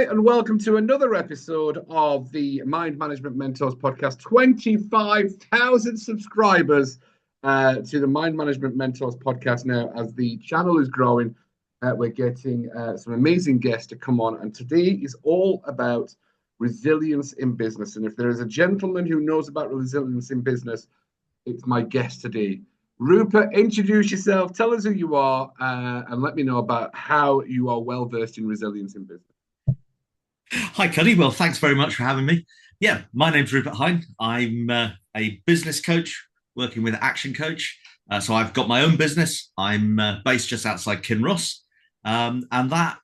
and welcome to another episode of the Mind Management Mentors podcast. 25,000 subscribers to the Mind Management Mentors podcast now. As the channel is growing, we're getting some amazing guests to come on. And today is all about resilience in business. And if there is a gentleman who knows about resilience in business, it's my guest today. Rupert, introduce yourself, tell us who you are, and let me know about how you are well versed in resilience in business. Hi, Cuddy. Well, thanks very much for having me. Yeah, my name's Rupert Hine. I'm a business coach working with Action Coach. So I've got my own business. I'm based just outside Kinross. And that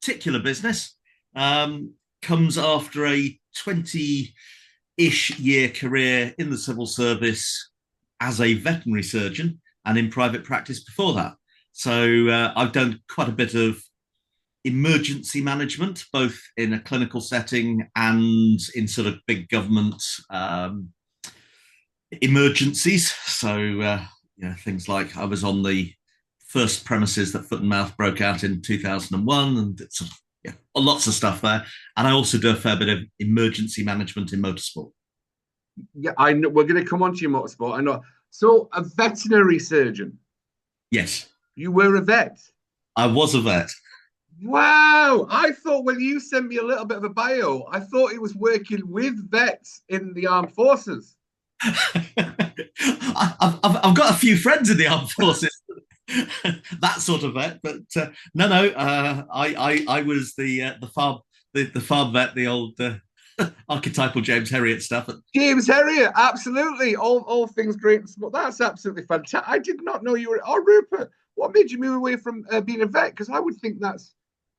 particular business comes after a 20-ish year career in the civil service as a veterinary surgeon and in private practice before that. So I've done quite a bit of emergency management, both in a clinical setting and in sort of big government emergencies. So, things like I was on the first premises that foot and mouth broke out in 2001, and it's lots of stuff there. And I also do a fair bit of emergency management in motorsport. Yeah, I know. We're going to come on to your motorsport. I know. So, a veterinary surgeon. Yes. You were a vet. I was a vet. Wow. I thought when you sent me a little bit of a bio, I thought it was working with vets in the armed forces. I've got a few friends in the armed forces, that sort of vet, but no. I was the farm vet, the old archetypal James Herriot stuff. James Herriot, absolutely. All things great and small. That's absolutely fantastic. I did not know you were. Oh, Rupert, what made you move away from being a vet? Because I would think that's,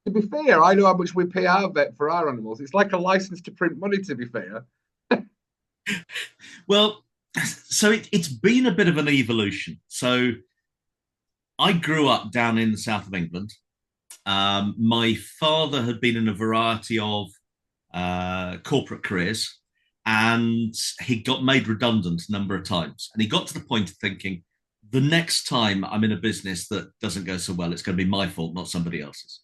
to be fair, I know how much we pay our vet for our animals. It's like a license to print money, to be fair. Well, so it's been a bit of an evolution. So I grew up down in the south of England. My father had been in a variety of corporate careers, and he got made redundant a number of times. And he got to the point of thinking, the next time I'm in a business that doesn't go so well, it's going to be my fault, not somebody else's.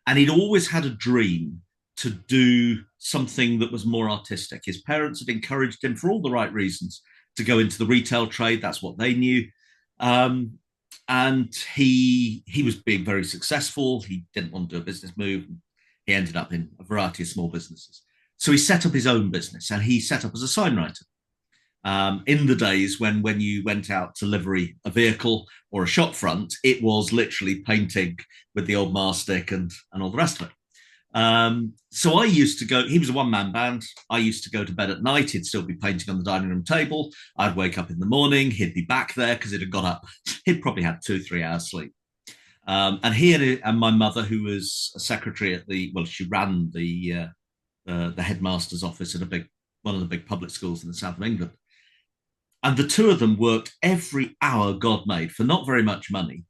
And he'd always had a dream to do something that was more artistic. His parents had encouraged him, for all the right reasons, to go into the retail trade. That's what they knew. And he was being very successful. He didn't want to do a business move. He ended up in a variety of small businesses. So he set up his own business, and he set up as a sign writer. In the days when you went out to livery a vehicle or a shop front, it was literally painting with the old mastic and all the rest of it. So I used to go, he was a one-man band. I used to go to bed at night. He'd still be painting on the dining room table. I'd wake up in the morning. He'd be back there because it had got up. He'd probably had 2-3 hours sleep. And he and my mother, who was a secretary at she ran the headmaster's office at one of the big public schools in the south of England. And the two of them worked every hour God made for not very much money,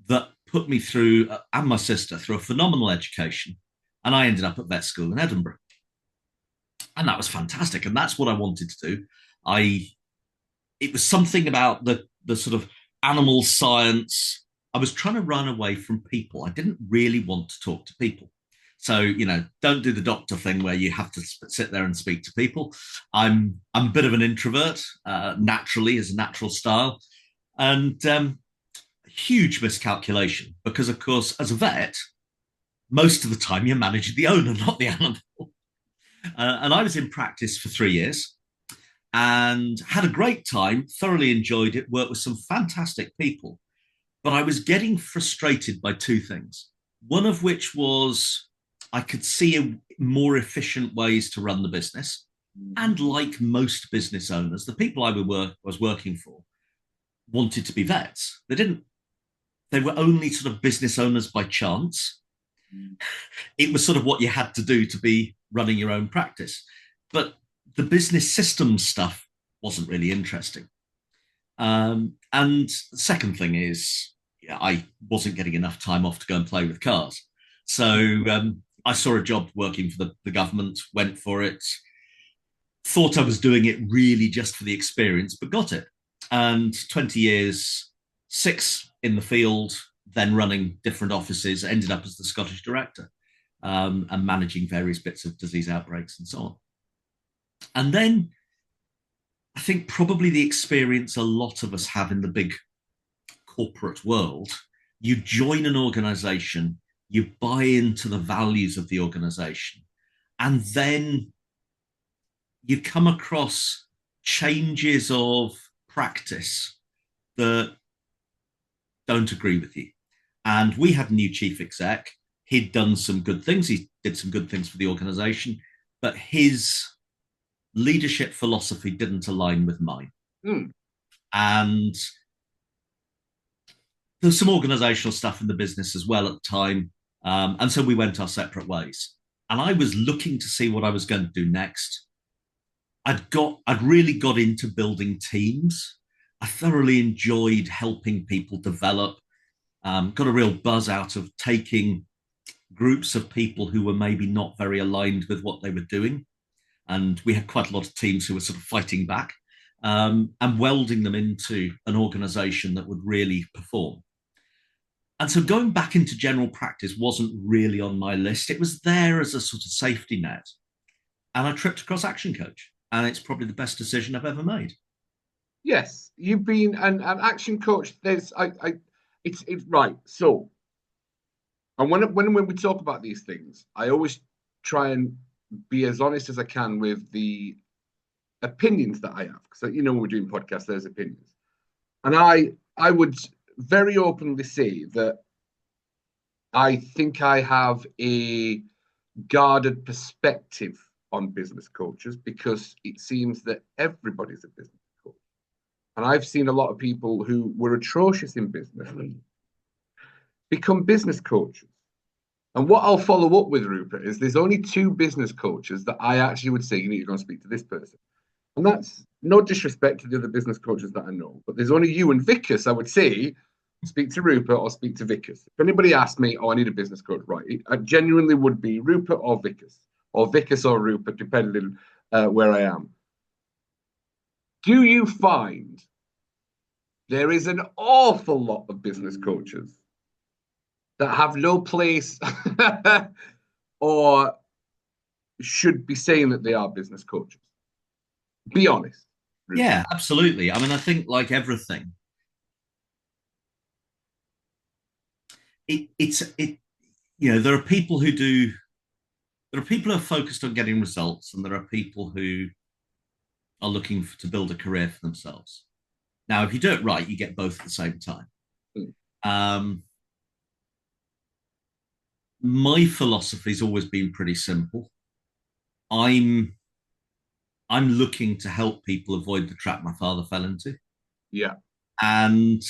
that put me through, and my sister, through a phenomenal education. And I ended up at vet school in Edinburgh. And that was fantastic. And that's what I wanted to do. It was something about the sort of animal science. I was trying to run away from people. I didn't really want to talk to people. So, don't do the doctor thing where you have to sit there and speak to people. I'm a bit of an introvert, naturally, as a natural style. And huge miscalculation, because, of course, as a vet, most of the time you're managing the owner, not the animal. And I was in practice for 3 years and had a great time, thoroughly enjoyed it, worked with some fantastic people. But I was getting frustrated by two things. One of which was I could see more efficient ways to run the business. And like most business owners, the people I was working for wanted to be vets. They were only sort of business owners by chance. It was sort of what you had to do to be running your own practice. But the business systems stuff wasn't really interesting. And the second thing is, I wasn't getting enough time off to go and play with cars. So I saw a job working for the government, went for it, thought I was doing it really just for the experience, but got it. And 20 years, 6 in the field, then running different offices, ended up as the Scottish director. and managing various bits of disease outbreaks and so on. And then I think probably the experience a lot of us have in the big corporate world, you join an organization, you buy into the values of the organization, and then you come across changes of practice that don't agree with you. And we had a new chief exec. He'd done some good things. He did some good things for the organization, but his leadership philosophy didn't align with mine. And there's some organizational stuff in the business as well at the time. And so we went our separate ways. And I was looking to see what I was going to do next. I'd really got into building teams. I thoroughly enjoyed helping people develop. Got a real buzz out of taking groups of people who were maybe not very aligned with what they were doing. And we had quite a lot of teams who were sort of fighting back, and welding them into an organization that would really perform. And so going back into general practice wasn't really on my list. It was there as a sort of safety net. And I tripped across Action Coach. And it's probably the best decision I've ever made. Yes, you've been an action coach. It's right. So, and when we talk about these things, I always try and be as honest as I can with the opinions that I have, because when we're doing podcasts, there's opinions, and I would very openly say that I think I have a guarded perspective on business coaches, because it seems that everybody's a business coach. And I've seen a lot of people who were atrocious in business become business coaches. And what I'll follow up with, Rupert, is there's only 2 business coaches that I actually would say you need to go and speak to this person. And that's no disrespect to the other business coaches that I know, but there's only you and Vickers. I would say speak to Rupert or speak to Vickers. If anybody asked me, I need a business coach, right, I genuinely would be Rupert or Vickers. Or Vickers or Rupert, depending where I am. Do you find there is an awful lot of business coaches that have no place or should be saying that they are business coaches? Be honest. Rupert. Yeah, absolutely. I mean, I think like everything, there are people who do. There are people who are focused on getting results, and there are people who are looking to build a career for themselves. Now, if you do it right, you get both at the same time. My philosophy's always been pretty simple. I'm looking to help people avoid the trap my father fell into. Yeah. And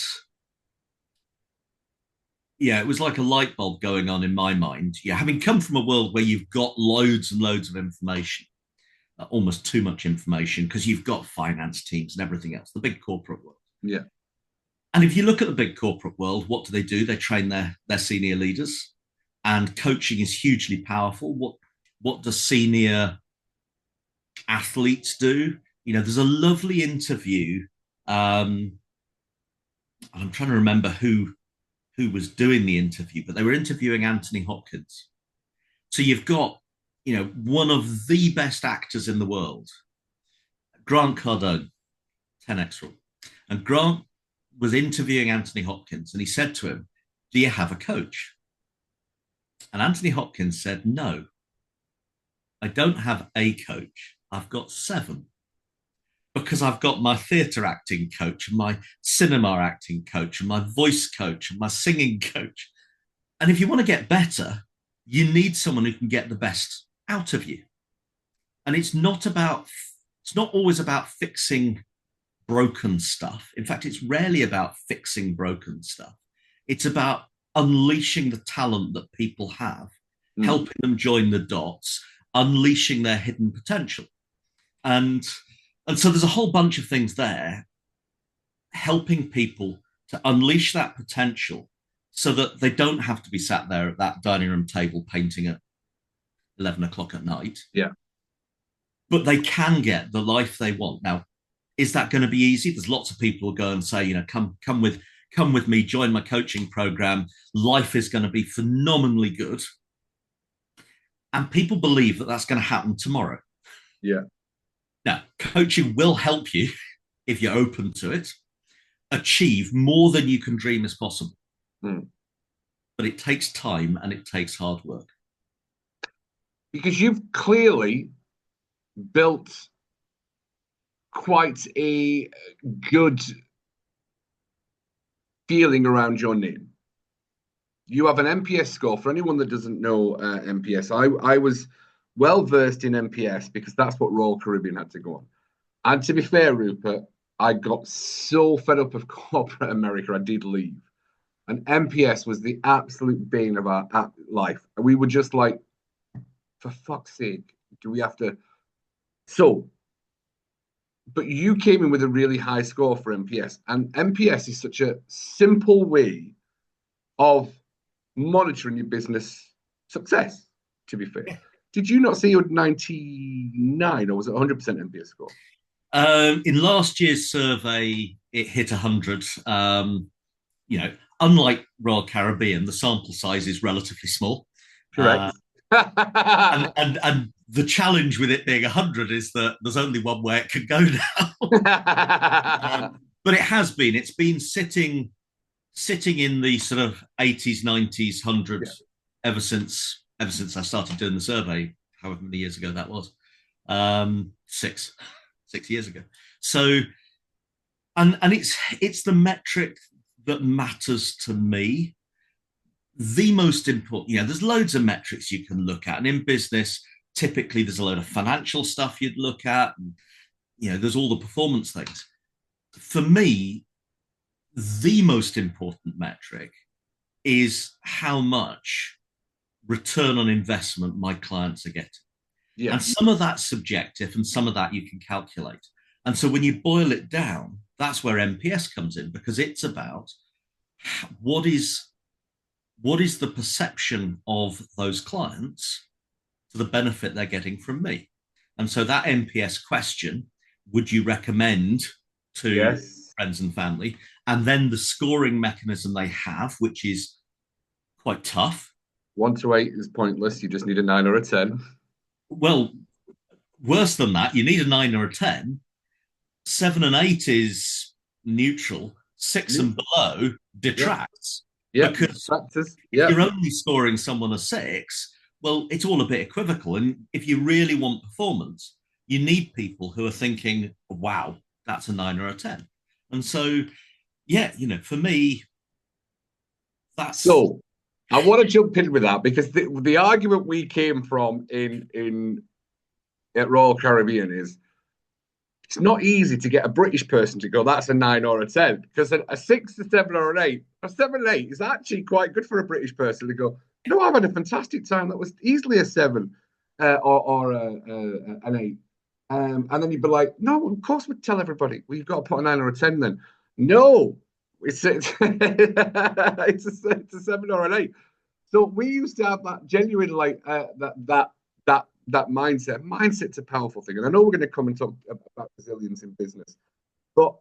it was like a light bulb going on in my mind. Having come from a world where you've got loads and loads of information, almost too much information, because you've got finance teams and everything else, the big corporate world. Yeah. And if you look at the big corporate world, what do? They train their senior leaders, and coaching is hugely powerful. What do senior athletes do? There's a lovely interview. I'm trying to remember who was doing the interview, but they were interviewing Anthony Hopkins. So you've got, one of the best actors in the world, Grant Cardone, 10X rule. And Grant was interviewing Anthony Hopkins, and he said to him, "Do you have a coach?" And Anthony Hopkins said, "No, I don't have a coach. I've got 7. Because I've got my theatre acting coach, and my cinema acting coach, and my voice coach, and my singing coach. And if you want to get better, you need someone who can get the best out of you." And it's not always about fixing broken stuff. In fact, it's rarely about fixing broken stuff. It's about unleashing the talent that people have, helping them join the dots, unleashing their hidden potential. And so there's a whole bunch of things there, helping people to unleash that potential so that they don't have to be sat there at that dining room table painting at 11 o'clock at night. Yeah. But they can get the life they want. Now, is that going to be easy? There's lots of people who go and say, come with me, join my coaching program. Life is going to be phenomenally good. And people believe that that's going to happen tomorrow. Yeah. Now, coaching will help you, if you're open to it, achieve more than you can dream is possible. Mm. But it takes time and it takes hard work. Because you've clearly built quite a good feeling around your name. You have an NPS score. For anyone that doesn't know NPS, I was well versed in NPS because that's what Royal Caribbean had to go on. And to be fair, Rupert, I got so fed up of corporate America, I did leave. And NPS was the absolute bane of our life. And we were just like, for fuck's sake, do we have to? So, but you came in with a really high score for NPS. And NPS is such a simple way of monitoring your business success, to be fair. Did you not say you had 99 or was it 100% NPS score? In last year's survey, it hit 100. Unlike Royal Caribbean, the sample size is relatively small. Correct. And the challenge with it being 100 is that there's only one way it can go now. But it has been. It's been sitting in the sort of 80s, 90s, 100s ever since I started doing the survey, however many years ago that was. 6 years ago. So, and it's the metric that matters to me. The most important, there's loads of metrics you can look at. And in business, typically there's a load of financial stuff you'd look at. And, there's all the performance things. For me, the most important metric is how much return on investment my clients are getting. Yeah. And some of that's subjective and some of that you can calculate. And so when you boil it down, that's where NPS comes in, because it's about what is the perception of those clients to the benefit they're getting from me. And so that NPS question, would you recommend to friends and family? And then the scoring mechanism they have, which is quite tough. 1 to 8 is pointless. You just need a 9 or a 10. Well, worse than that, you need a 9 or a 10. 7 and 8 is neutral. 6 and below detracts. Yeah, because if you're only scoring someone a 6, well, it's all a bit equivocal. And if you really want performance, you need people who are thinking, wow, that's a 9 or a 10. And so, for me, that's... So, I want to jump in with that because the argument we came from at Royal Caribbean is it's not easy to get a British person to go, that's a 9 or a 10, because a 6, a 7 or an 8, a 7 and 8 is actually quite good for a British person to go, I've had a fantastic time. That was easily a 7 or an 8. And then you'd be like, no, of course we'd tell everybody. We've got to put a 9 or a 10 then. No, it's a 7 or an 8. So we used to have that genuine, that mindset. Mindset's a powerful thing. And I know we're going to come and talk about resilience in business. But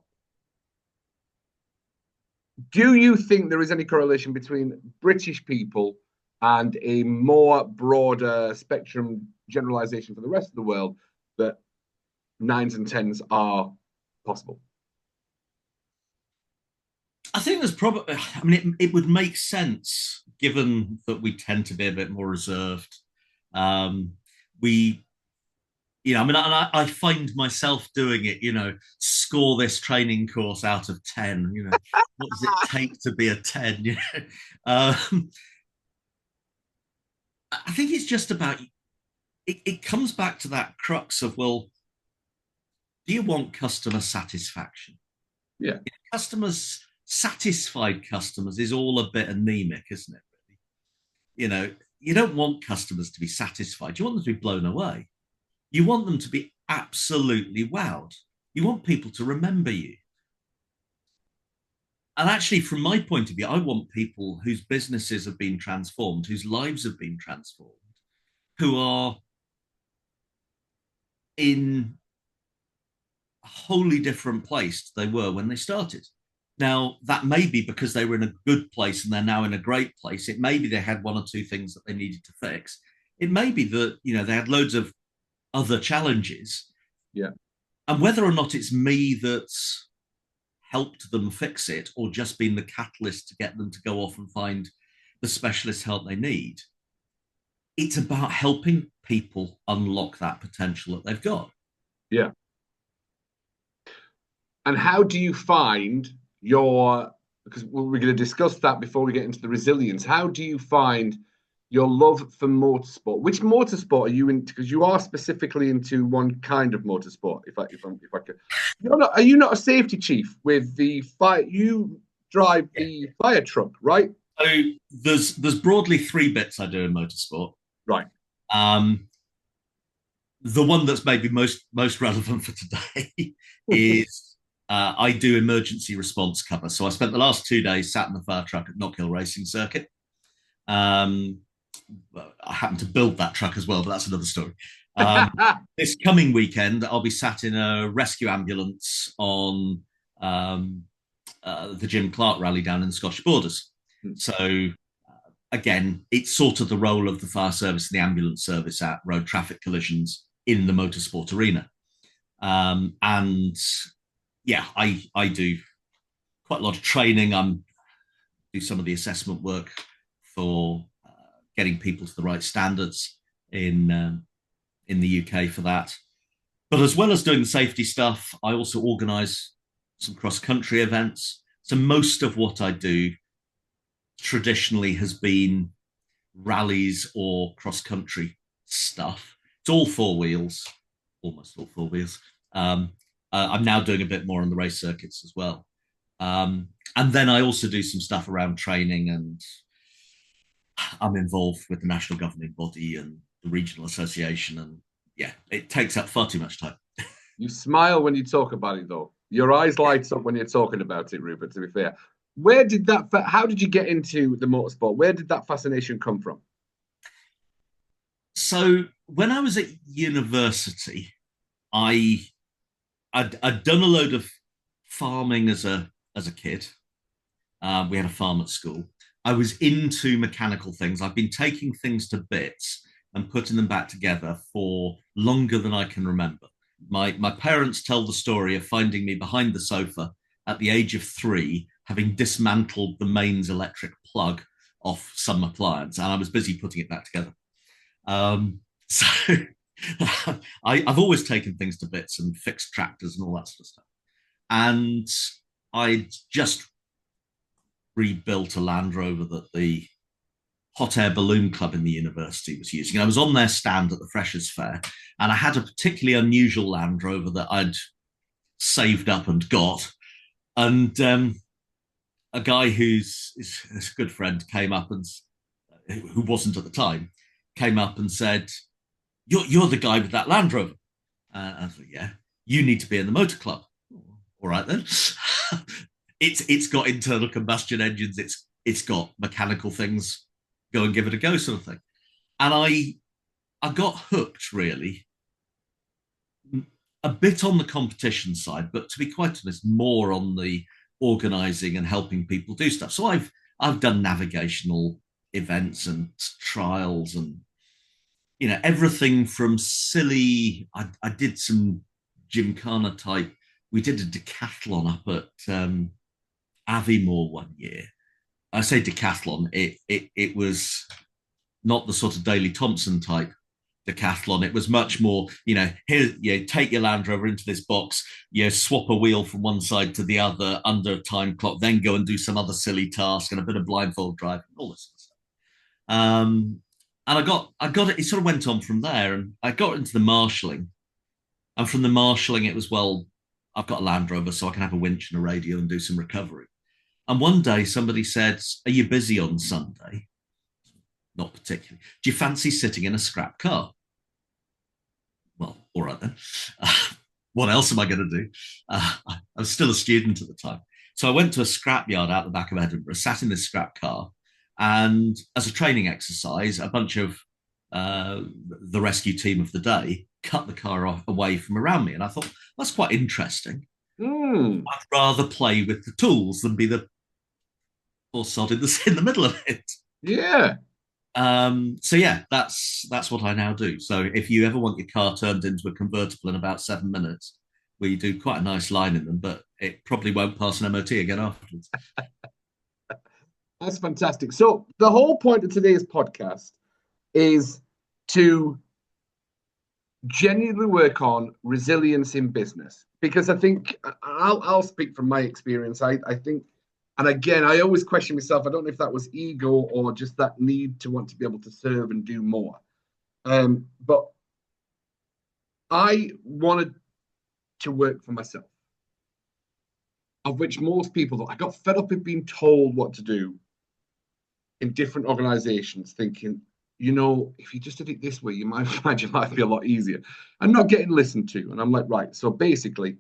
do you think there is any correlation between British people and a more broader spectrum generalization for the rest of the world that 9s and 10s are possible? I think there's probably, it would make sense given that we tend to be a bit more reserved. I find myself doing it, score this training course out of 10, what does it take to be a 10? I think it's just about, it comes back to that crux of, well, do you want customer satisfaction? Yeah. Satisfied customers is all a bit anemic, isn't it? Really? You don't want customers to be satisfied. You want them to be blown away. You want them to be absolutely wowed. You want people to remember you. And actually, from my point of view, I want people whose businesses have been transformed, whose lives have been transformed, who are in a wholly different place they were when they started. Now, that may be because they were in a good place and they're now in a great place. It may be they had 1 or 2 things that they needed to fix. It may be that, they had loads of other challenges. Yeah. And whether or not it's me that's helped them fix it or just been the catalyst to get them to go off and find the specialist help they need, it's about helping people unlock that potential that they've got. Yeah. And how do you find your, because we're going to discuss that before we get into the resilience, how do you find your love for motorsport? Which motorsport are you into? Because you are specifically into one kind of motorsport. If I could, are you not a safety chief with the fire? You drive the fire truck, right? So there's broadly three bits I do in motorsport. Right. The one that's maybe most relevant for today is I do emergency response cover. So I spent the last 2 days sat in the fire truck at Knockhill Racing Circuit. I happened to build that truck as well, but that's another story. This coming weekend, I'll be sat in a rescue ambulance on the Jim Clark rally down in the Scottish Borders. So again, it's sort of the role of the fire service and the ambulance service at road traffic collisions in the motorsport arena. And yeah, I do quite a lot of training. I do some of the assessment work for getting people to the right standards in the UK for that. But as well as doing the safety stuff, I also organise some cross-country events. So most of what I do traditionally has been rallies or cross-country stuff. It's all four wheels, almost all four wheels. I'm now doing a bit more on the race circuits as well. And then I also do some stuff around training, and I'm involved with the national governing body and the regional association. And yeah, it takes up far too much time. You smile when you talk about it, though. Your eyes light up when you're talking about it, Rupert, to be fair. How did you get into the motorsport? Where did that fascination come from? So when I was at university, I'd done a load of farming as a kid. We had a farm at school. I was into mechanical things. I've been taking things to bits and putting them back together for longer than I can remember. My parents tell the story of finding me behind the sofa at the age of 3, having dismantled the mains electric plug off some appliance, and I was busy putting it back together. So I've always taken things to bits and fixed tractors and all that sort of stuff. And I just rebuilt a Land Rover that the Hot Air Balloon Club in the university was using. I was on their stand at the Freshers' Fair, and I had a particularly unusual Land Rover that I'd saved up and got. And a guy who's a good friend came up and, who wasn't at the time, came up and said, "You're the guy with that Land Rover." I thought, "Yeah, you need to be in the motor club." All right then. It's got internal combustion engines. It's got mechanical things. Go and give it a go, sort of thing. And I got hooked, really, a bit on the competition side, but to be quite honest, more on the organising and helping people do stuff. So I've done navigational events and trials, and everything from silly. I did some gymkhana type. We did a decathlon up at Aviemore one year. I say decathlon. It was not the sort of Daley Thompson type decathlon. It was much more, here, take your Land Rover into this box, swap a wheel from one side to the other under a time clock, then go and do some other silly task and a bit of blindfold driving, all this sort of stuff. And I got it. It sort of went on from there, and I got into the marshalling. And from the marshalling, it was, well, I've got a Land Rover, so I can have a winch and a radio and do some recovery. And one day somebody said, "Are you busy on Sunday?" Not particularly. "Do you fancy sitting in a scrap car?" Well, all right then. What else am I going to do? I was still a student at the time. So I went to a scrap yard out the back of Edinburgh, sat in this scrap car, and as a training exercise, a bunch of the rescue team of the day cut the car away from around me. And I thought, that's quite interesting. I'd rather play with the tools than be the poor sod in the middle of it. Yeah. So yeah, that's what I now do. So if you ever want your car turned into a convertible in about 7 minutes, we do quite a nice line in them, but it probably won't pass an MOT again afterwards. That's fantastic. So the whole point of today's podcast is to genuinely work on resilience in business, because I think I'll speak from my experience. I think, and again, I always question myself. I don't know if that was ego or just that need to want to be able to serve and do more. But I wanted to work for myself, of which most people, I got fed up with being told what to do in different organizations, thinking, if you just did it this way, you might find your life be a lot easier, and not getting listened to. And I'm like, right, so basically,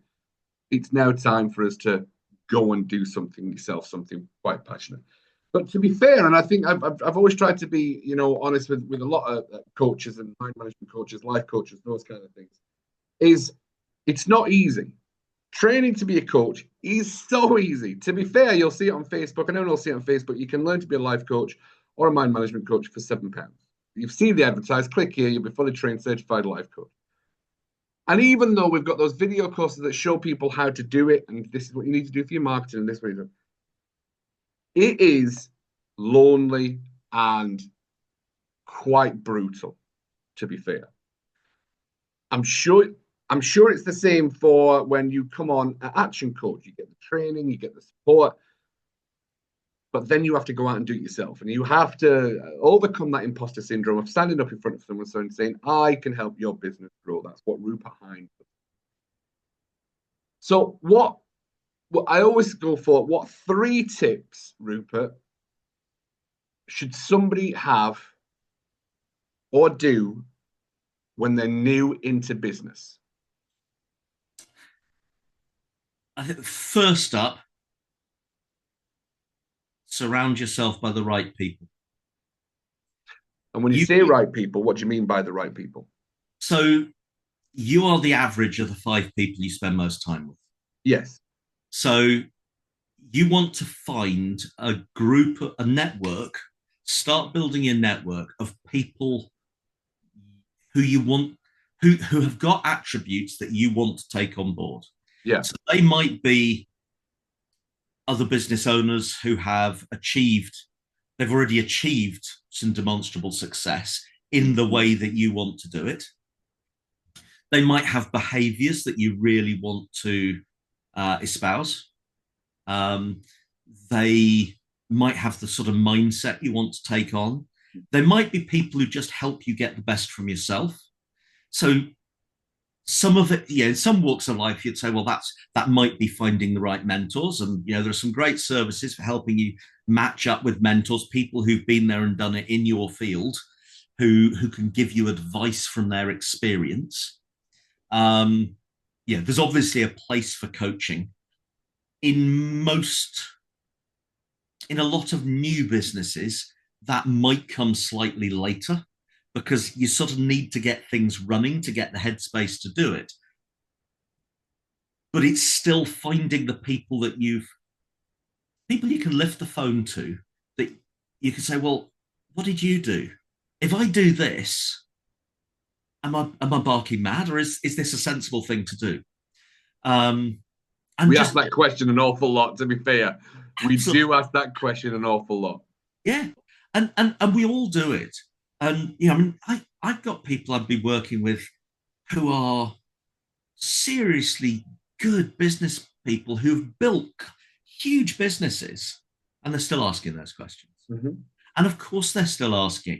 it's now time for us to go and do something yourself, something quite passionate. But to be fair, and I think I've always tried to be, honest with a lot of coaches and mind management coaches, life coaches, those kind of things, is it's not easy. Training to be a coach is so easy. To be fair, you'll see it on Facebook. I know you'll see it on Facebook. You can learn to be a life coach or a mind management coach for £7. You've seen the advertised, click here, you'll be fully trained, certified life coach. And even though we've got those video courses that show people how to do it, and this is what you need to do for your marketing, and this way, it is lonely and quite brutal, to be fair. I'm sure it's the same for when you come on an action coach. You get the training, you get the support, but then you have to go out and do it yourself. And you have to overcome that imposter syndrome of standing up in front of someone and saying, I can help your business grow. That's what Rupert Hine does. So what I always go for, what 3 tips, Rupert, should somebody have or do when they're new into business? I think first up, surround yourself by the right people. And when you say right people, what do you mean by the right people? So you are the average of the 5 people you spend most time with. Yes. So you want to find a group, a network, start building your network of people who you want, who have got attributes that you want to take on board. Yeah. So they might be other business owners who have they've already achieved some demonstrable success in the way that you want to do it. They might have behaviors that you really want to espouse. They might have the sort of mindset you want to take on. There might be people who just help you get the best from yourself. So some of it, in some walks of life, you'd say, well, that might be finding the right mentors. And, there are some great services for helping you match up with mentors, people who've been there and done it in your field, who can give you advice from their experience. There's obviously a place for coaching. In a lot of new businesses, that might come slightly later, because you sort of need to get things running to get the headspace to do it. But it's still finding the people you can lift the phone to, that you can say, well, what did you do? If I do this, am I barking mad, or is this a sensible thing to do? We ask that question an awful lot, to be fair. Absolutely. We do ask that question an awful lot. Yeah. And we all do it. And, I've got people I'd be working with who are seriously good business people who've built huge businesses, and they're still asking those questions. Mm-hmm. And of course, they're still asking,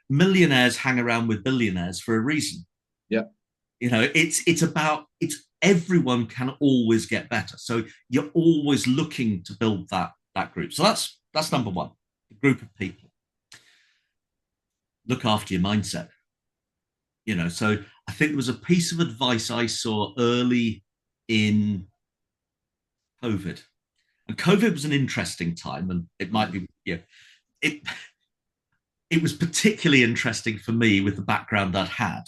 millionaires hang around with billionaires for a reason. Yeah. It's everyone can always get better. So you're always looking to build that group. So that's number one, a group of people. Look after your mindset. So I think there was a piece of advice I saw early in COVID. And COVID was an interesting time, and it might be, it was particularly interesting for me with the background I'd had,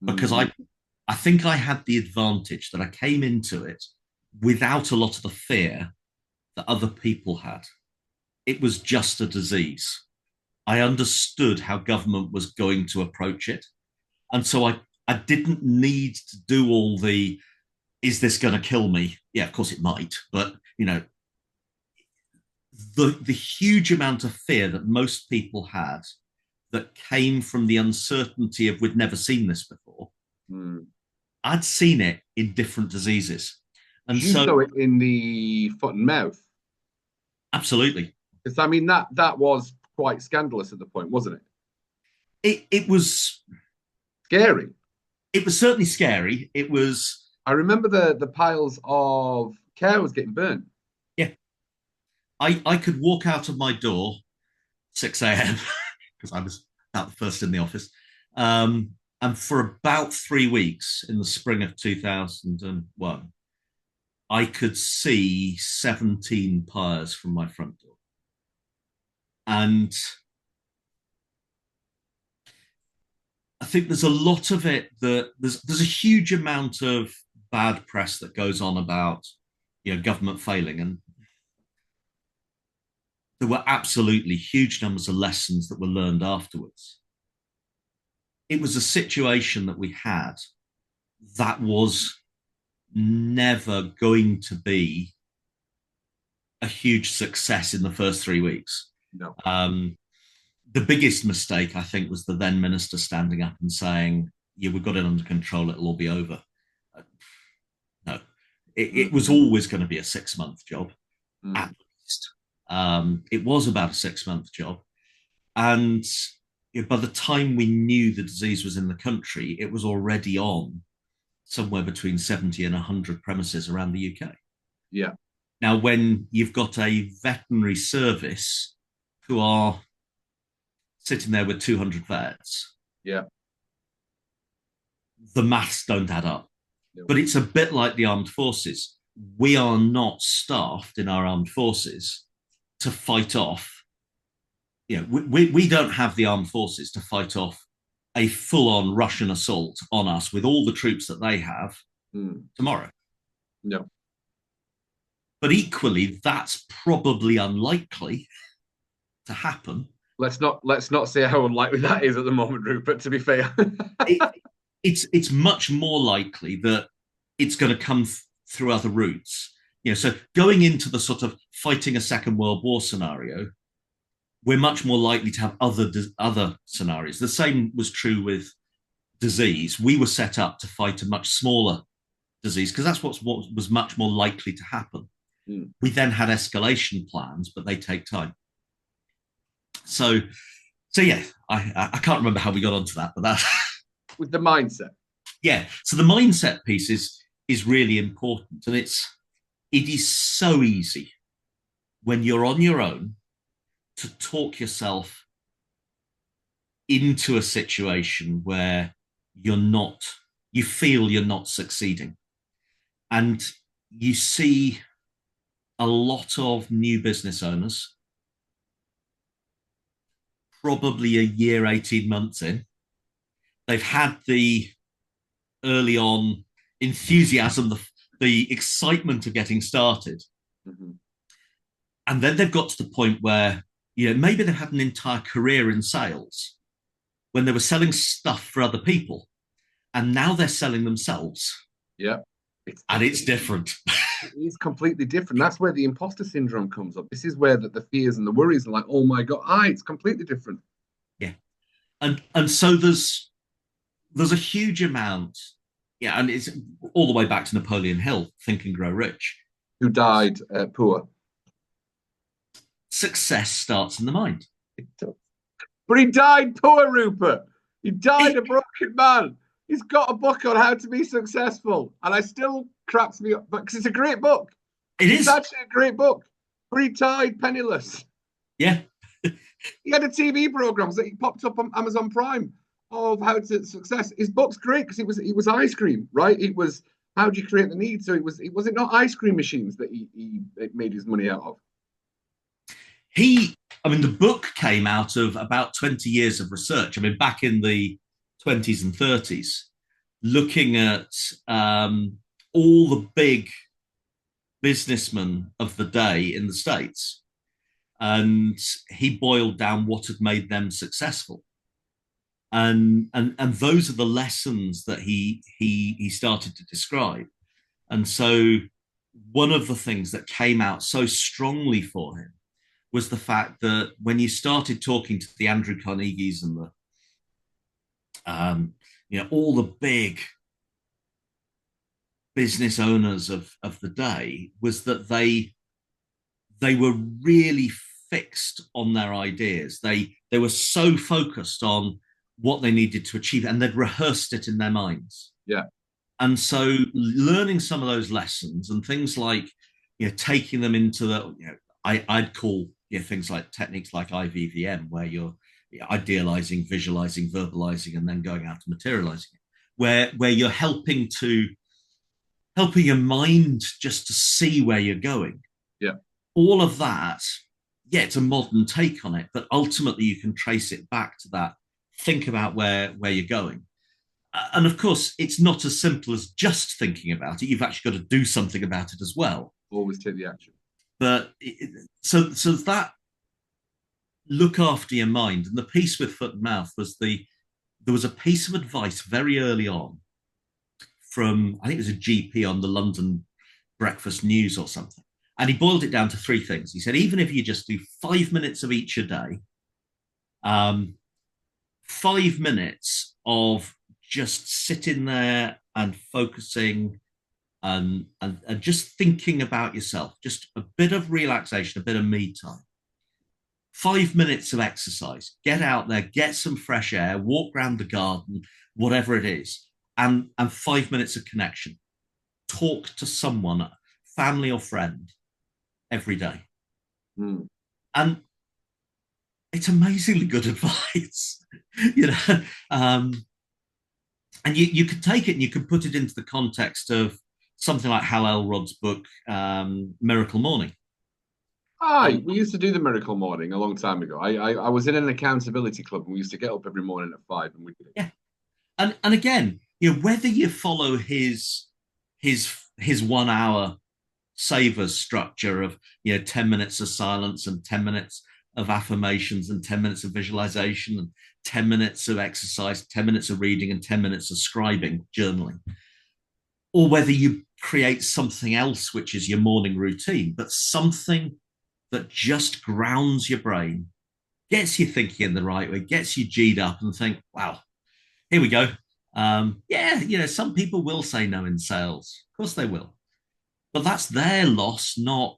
because I think I had the advantage that I came into it without a lot of the fear that other people had. It was just a disease. I understood how government was going to approach it. And so I didn't need to do all the, is this going to kill me? Yeah, of course it might. But, the huge amount of fear that most people had that came from the uncertainty of we'd never seen this before, I'd seen it in different diseases. And you saw it in the foot and mouth. Absolutely. Because I mean that was quite scandalous at the point, wasn't it? It was scary. It was certainly scary. It was. I remember the piles of cows getting burnt. Yeah. I could walk out of my door 6 a.m. because I was about the first in the office. And for about 3 weeks in the spring of 2001, I could see 17 pyres from my front door. And I think there's a lot of it that there's a huge amount of bad press that goes on about government failing, and there were absolutely huge numbers of lessons that were learned afterwards. It was a situation that we had that was never going to be a huge success in the first 3 weeks. No. The biggest mistake, I think, was the then minister standing up and saying, yeah, we've got it under control, it'll all be over. No, it was always going to be a 6-month job, at least. It was about a 6-month job. And by the time we knew the disease was in the country, it was already on somewhere between 70 and 100 premises around the UK. Yeah. Now, when you've got a veterinary service who are sitting there with 200 vets, yeah, the maths don't add up. No. But it's a bit like the armed forces. We are not staffed in our armed forces to fight off. We don't have the armed forces to fight off a full-on Russian assault on us with all the troops that they have tomorrow. No. But equally, that's probably unlikely to happen. Let's not say how unlikely that is at the moment, Rupert, to be fair. It's much more likely that it's going to come through other routes. So going into the sort of fighting a Second World War scenario, we're much more likely to have other scenarios. The same was true with disease. We were set up to fight a much smaller disease because that's what was much more likely to happen. We then had escalation plans, but they take time. So yeah, I can't remember how we got onto that, but that's with the mindset. Yeah. So the mindset piece is really important, and it is so easy when you're on your own to talk yourself into a situation where you feel you're not succeeding. And you see a lot of new business owners, probably a year, 18 months in, they've had the early on enthusiasm, the excitement of getting started. Mm-hmm. And then they've got to the point where, maybe they've had an entire career in sales when they were selling stuff for other people. And now they're selling themselves. Yeah. It's different. It is completely different. That's where the imposter syndrome comes up. This is where the fears and the worries are like, oh my God, it's completely different. Yeah. And so there's a huge amount. Yeah. And it's all the way back to Napoleon Hill, Think and Grow Rich. Who died poor. Success starts in the mind. But he died poor, Rupert. He died a broken man. He's got a book on how to be successful. And I still cracks me up, because it's a great book. It's actually a great book. But he died penniless. Yeah. He had a TV program that he popped up on Amazon Prime of how to success. His book's great because it was ice cream, right? It was how do you create the need? So it was not ice cream machines that he made his money out of. The book came out of about 20 years of research. Back in the 20s and 30s, looking at all the big businessmen of the day in the States. and he boiled down what had made them successful. And those are the lessons that he started to describe. And so one of the things that came out so strongly for him was the fact that when you started talking to the Andrew Carnegies and the all the big business owners of the day, was that they were really fixed on their ideas. They were so focused on what they needed to achieve, and they'd rehearsed it in their minds. Yeah. And so learning some of those lessons and things like, taking them into the, I'd call things like techniques like IVVM, where you're idealizing, visualizing, verbalizing, and then going out to materializing it, where you're helping your mind just to see where you're going. Yeah. All of that, it's a modern take on it, but ultimately you can trace it back to that. Think about where you're going. And of course, it's not as simple as just thinking about it. You've actually got to do something about it as well. Always take the action. But so that look after your mind. And the piece with foot and mouth was there was a piece of advice very early on from, I think it was a GP on the London Breakfast News or something. And he boiled it down to three things. He said, even if you just do 5 minutes of each a day, 5 minutes of just sitting there and focusing and just thinking about yourself, just a bit of relaxation, a bit of me time. 5 minutes of exercise, get out there, get some fresh air, walk around the garden, whatever it is, and 5 minutes of connection. Talk to someone, family or friend, every day. And it's amazingly good advice, and you could take it and you could put it into the context of something like Hal Elrod's book, Miracle Morning. We used to do the Miracle Morning a long time ago. I was in an accountability club, and we used to get up every morning at 5 and we did it. Yeah. And again, whether you follow his 1 hour savers structure of 10 minutes of silence and 10 minutes of affirmations and 10 minutes of visualization and 10 minutes of exercise, 10 minutes of reading and 10 minutes of scribing, journaling, or whether you create something else, which is your morning routine, but something that just grounds your brain, gets you thinking in the right way, gets you G'd up and think, wow, here we go. Some people will say no in sales. Of course they will. But that's their loss, not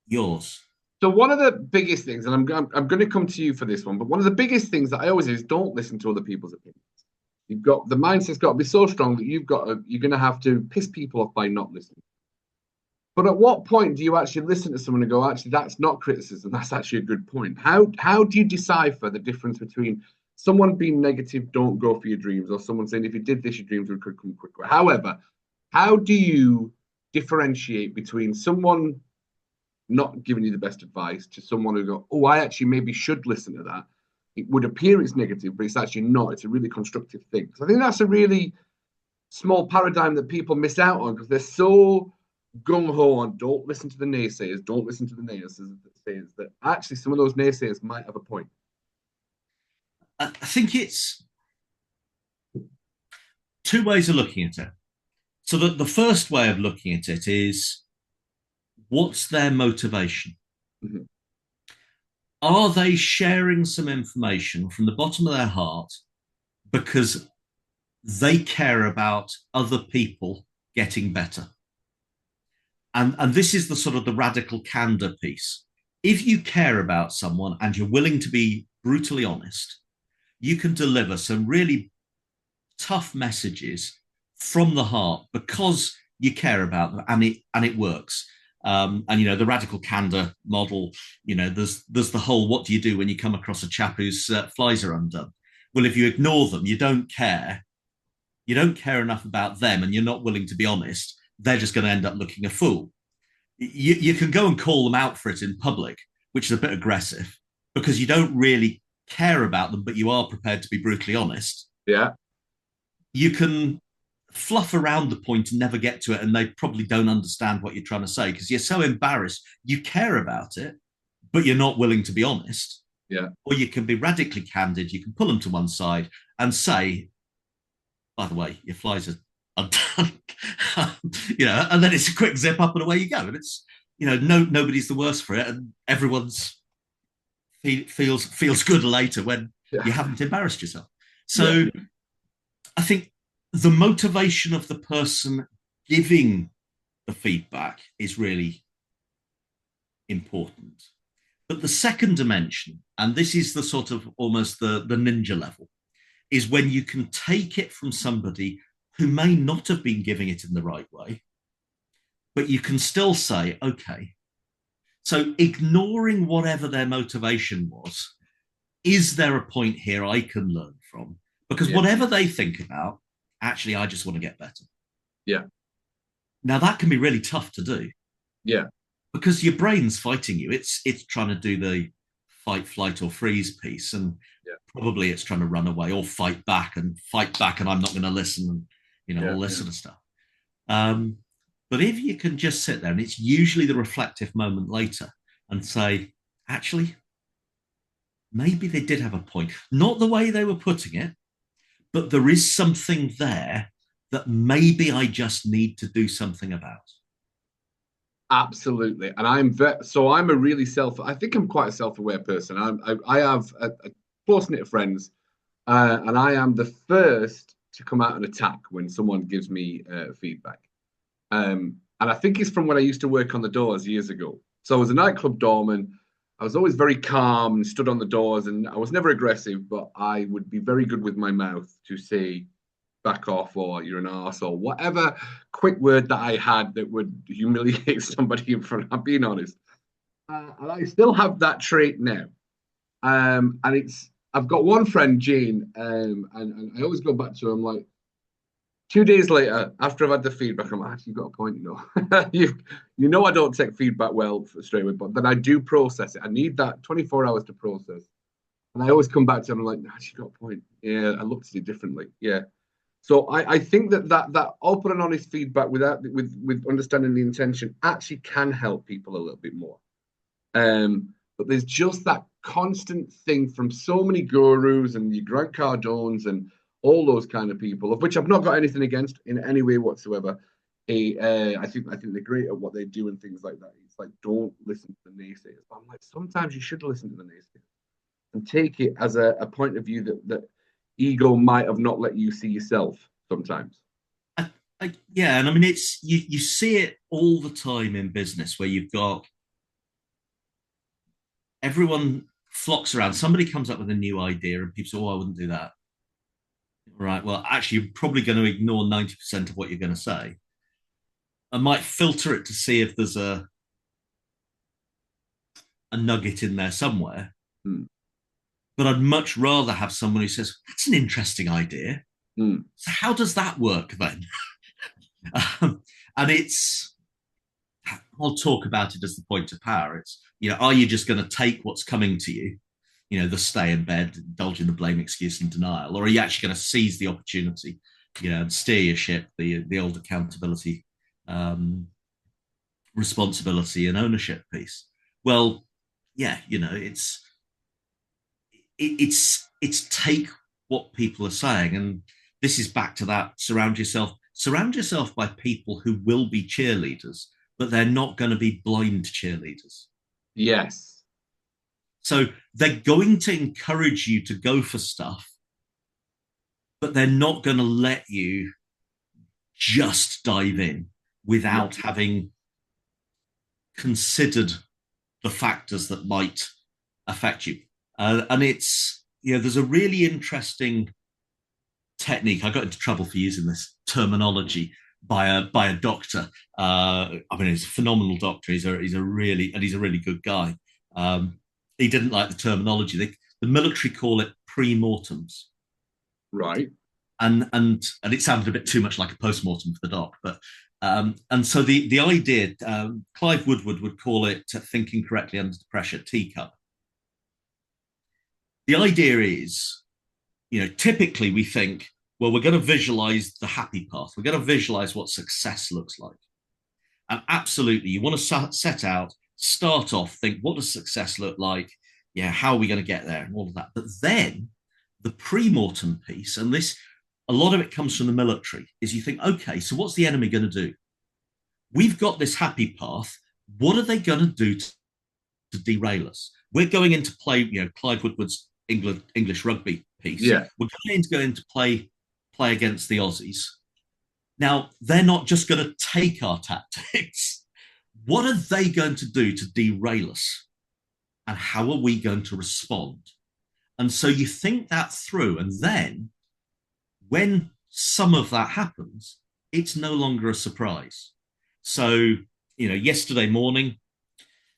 yours. So one of the biggest things, and I'm going to come to you for this one, but one of the biggest things that I always do is don't listen to other people's opinions. You've got, the mindset's got to be so strong that you're going to have to piss people off by not listening. But at what point do you actually listen to someone and go, actually, that's not criticism, that's actually a good point? How do you decipher the difference between someone being negative, don't go for your dreams, or someone saying, if you did this, your dreams would come quicker? However, how do you differentiate between someone not giving you the best advice to someone who go, oh, I actually maybe should listen to that? It would appear it's negative, but it's actually not. It's a really constructive thing. So I think that's a really small paradigm that people miss out on, because they're so gung-ho on don't listen to the naysayers, don't listen to the naysayers, that actually some of those naysayers might have a point. I think it's two ways of looking at it. So the first way of looking at it is, what's their motivation? Mm-hmm. Are they sharing some information from the bottom of their heart because they care about other people getting better? And this is the sort of the radical candor piece. If you care about someone and you're willing to be brutally honest, you can deliver some really tough messages from the heart because you care about them, and it works. The radical candor model, there's the whole, what do you do when you come across a chap whose flies are undone? Well, if you ignore them, you don't care enough about them, and you're not willing to be honest, they're just going to end up looking a fool. You can go and call them out for it in public, which is a bit aggressive, because you don't really care about them, but you are prepared to be brutally honest. Yeah. You can fluff around the point and never get to it, and they probably don't understand what you're trying to say because you're so embarrassed. You care about it, but you're not willing to be honest. Yeah. Or you can be radically candid. You can pull them to one side and say, by the way, your flies are undone. And then it's a quick zip up and away you go. And it's, nobody's the worse for it, and everyone's feels good later when you haven't embarrassed yourself. So I think the motivation of the person giving the feedback is really important. But the second dimension, and this is the sort of almost the ninja level, is when you can take it from somebody who may not have been giving it in the right way, but you can still say, okay, so ignoring whatever their motivation was, is there a point here I can learn from? Because whatever they think about, actually, I just want to get better. Yeah. Now, that can be really tough to do. Yeah. Because your brain's fighting you. It's trying to do the fight, flight, or freeze piece. And probably it's trying to run away or fight back, and I'm not going to listen, and, all this sort of stuff. But if you can just sit there, and it's usually the reflective moment later, and say, actually, maybe they did have a point. Not the way they were putting it, but there is something there that maybe I just need to do something about. Absolutely. And I'm a really I think I'm quite a self-aware person. I have a close-knit of friends, and I am the first to come out and attack when someone gives me feedback. And I think it's from when I used to work on the doors years ago. So I was a nightclub doorman. I was always very calm and stood on the doors, and I was never aggressive, but I would be very good with my mouth to say, back off, or you're an arse, or whatever quick word that I had that would humiliate somebody in front. I'm being honest. And I still have that trait now. And I've got one friend, Jane, and I always go back to her. I'm like, 2 days later, after I've had the feedback, I'm like, you've got a point, I don't take feedback well straight away, but then I do process it. I need that 24 hours to process. And I always come back to them, I'm like, you've got a point. Yeah, I looked at it differently. Yeah. So I think that open and honest feedback with understanding the intention actually can help people a little bit more. But there's just that constant thing from so many gurus and your Grant Cardones and all those kind of people, of which I've not got anything against in any way whatsoever. I think they're great at what they do and things like that. It's like, don't listen to the naysayers. But I'm like, sometimes you should listen to the naysayers and take it as a point of view that ego might have not let you see yourself sometimes. Yeah, and I mean, it's you see it all the time in business where you've got everyone flocks around. Somebody comes up with a new idea and people say, I wouldn't do that. Right, well, actually, you're probably going to ignore 90% of what you're going to say. I might filter it to see if there's a nugget in there somewhere. But I'd much rather have someone who says, that's an interesting idea. So how does that work then? And I'll talk about it as the point of power. It's, are you just going to take what's coming to you, the stay in bed, indulge in the blame, excuse, and denial, or are you actually going to seize the opportunity, and steer your ship, the old accountability, responsibility, and ownership piece? Well, yeah, it's take what people are saying, and this is back to that surround yourself by people who will be cheerleaders, but they're not going to be blind cheerleaders. Yes. So they're going to encourage you to go for stuff, but they're not going to let you just dive in without having considered the factors that might affect you. And it's, there's a really interesting technique. I got into trouble for using this terminology by a doctor. I mean, he's a phenomenal doctor. He's a really good guy. He didn't like the terminology. The military call it pre-mortems. Right. And it sounded a bit too much like a post-mortem for the doc. But and so the idea, Clive Woodward would call it thinking correctly under pressure, teacup. The idea is, typically we think well, we're going to visualize the happy path. We're going to visualize what success looks like. And absolutely, you want to set out, start off, think, what does success look like? Yeah, how are we going to get there and all of that? But then the pre-mortem piece, and this, a lot of it comes from the military, is you think, okay, so what's the enemy going to do? We've got this happy path. What are they going to do to derail us? We're going into play, Clive Woodward's English rugby piece. Yeah. We're going to go into play against the Aussies. Now, they're not just going to take our tactics. What are they going to do to derail us? And how are we going to respond? And so you think that through. And then when some of that happens, it's no longer a surprise. So, yesterday morning,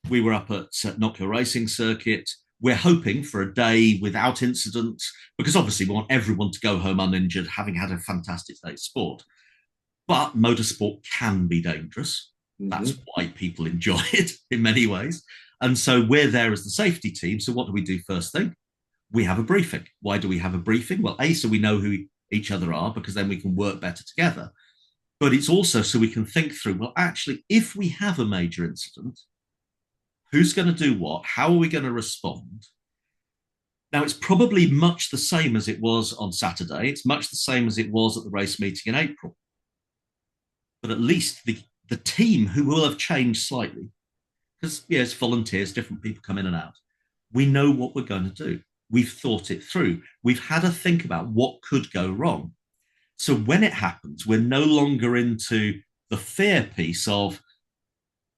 we were up at Knockhill Racing Circuit. We're hoping for a day without incident, because obviously we want everyone to go home uninjured, having had a fantastic day of sport. But motorsport can be dangerous. Mm-hmm. That's why people enjoy it in many ways. And so we're there as the safety team. So what do we do first thing? We have a briefing. Why do we have a briefing? Well, A, so we know who each other are, because then we can work better together. But it's also so we can think through, well, actually, if we have a major incident, who's going to do what? How are we going to respond? Now, it's probably much the same as it was on Saturday. It's much the same as it was at the race meeting in April. But at least the team, who will have changed slightly, because it's volunteers, different people come in and out, we know what we're going to do. We've thought it through. We've had a think about what could go wrong. So when it happens, we're no longer into the fear piece of,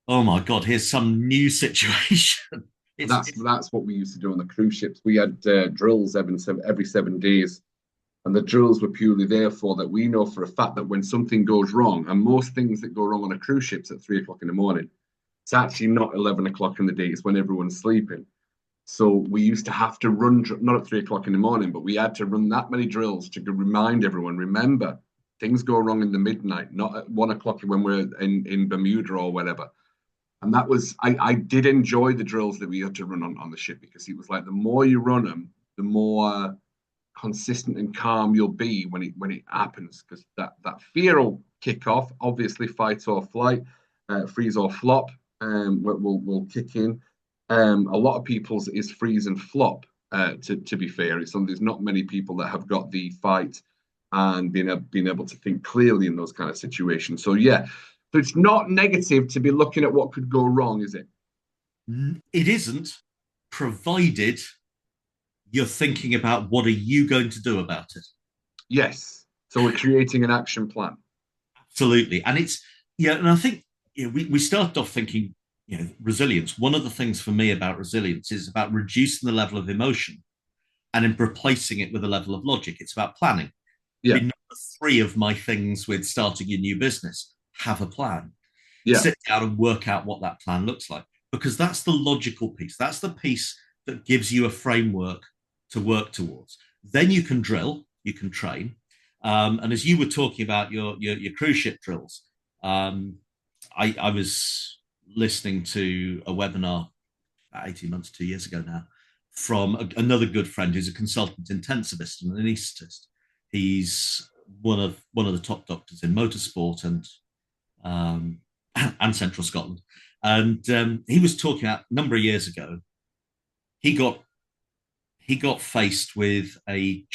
oh my God, here's some new situation. That's what we used to do on the cruise ships. We had drills every 7 days. And the drills were purely there for that. We know for a fact that when something goes wrong, and most things that go wrong on a cruise ship's at 3 o'clock in the morning, it's actually not 11 o'clock in the day. It's when everyone's sleeping. So we used to have to run, not at 3 o'clock in the morning, but we had to run that many drills to remind everyone, remember, things go wrong in the midnight, not at 1 o'clock when we're in Bermuda or whatever. And that was, I did enjoy the drills that we had to run on the ship, because it was like the more you run them, the more consistent and calm you'll be when it happens, because that fear will kick off. Obviously, fight or flight, freeze or flop will kick in. A lot of people's is freeze and flop. To be fair, there's not many people that have got the fight and being able to think clearly in those kind of situations. So yeah, so it's not negative to be looking at what could go wrong, is it? It isn't, provided you're thinking about what are you going to do about it. Yes. So we're creating an action plan. Absolutely. And it's, and I think we started off thinking, resilience. One of the things for me about resilience is about reducing the level of emotion and then replacing it with a level of logic. It's about planning. Yeah. Number 3 of my things with starting a new business, have a plan. Yeah. Sit down and work out what that plan looks like, because that's the logical piece. That's the piece that gives you a framework to work towards. Then you can drill, you can train. And as you were talking about your cruise ship drills, I was listening to a webinar about 18 months, 2 years ago now, from another good friend who's a consultant intensivist and an anaesthetist. He's one of the top doctors in motorsport and Central Scotland. And he was talking about a number of years ago, he got faced with a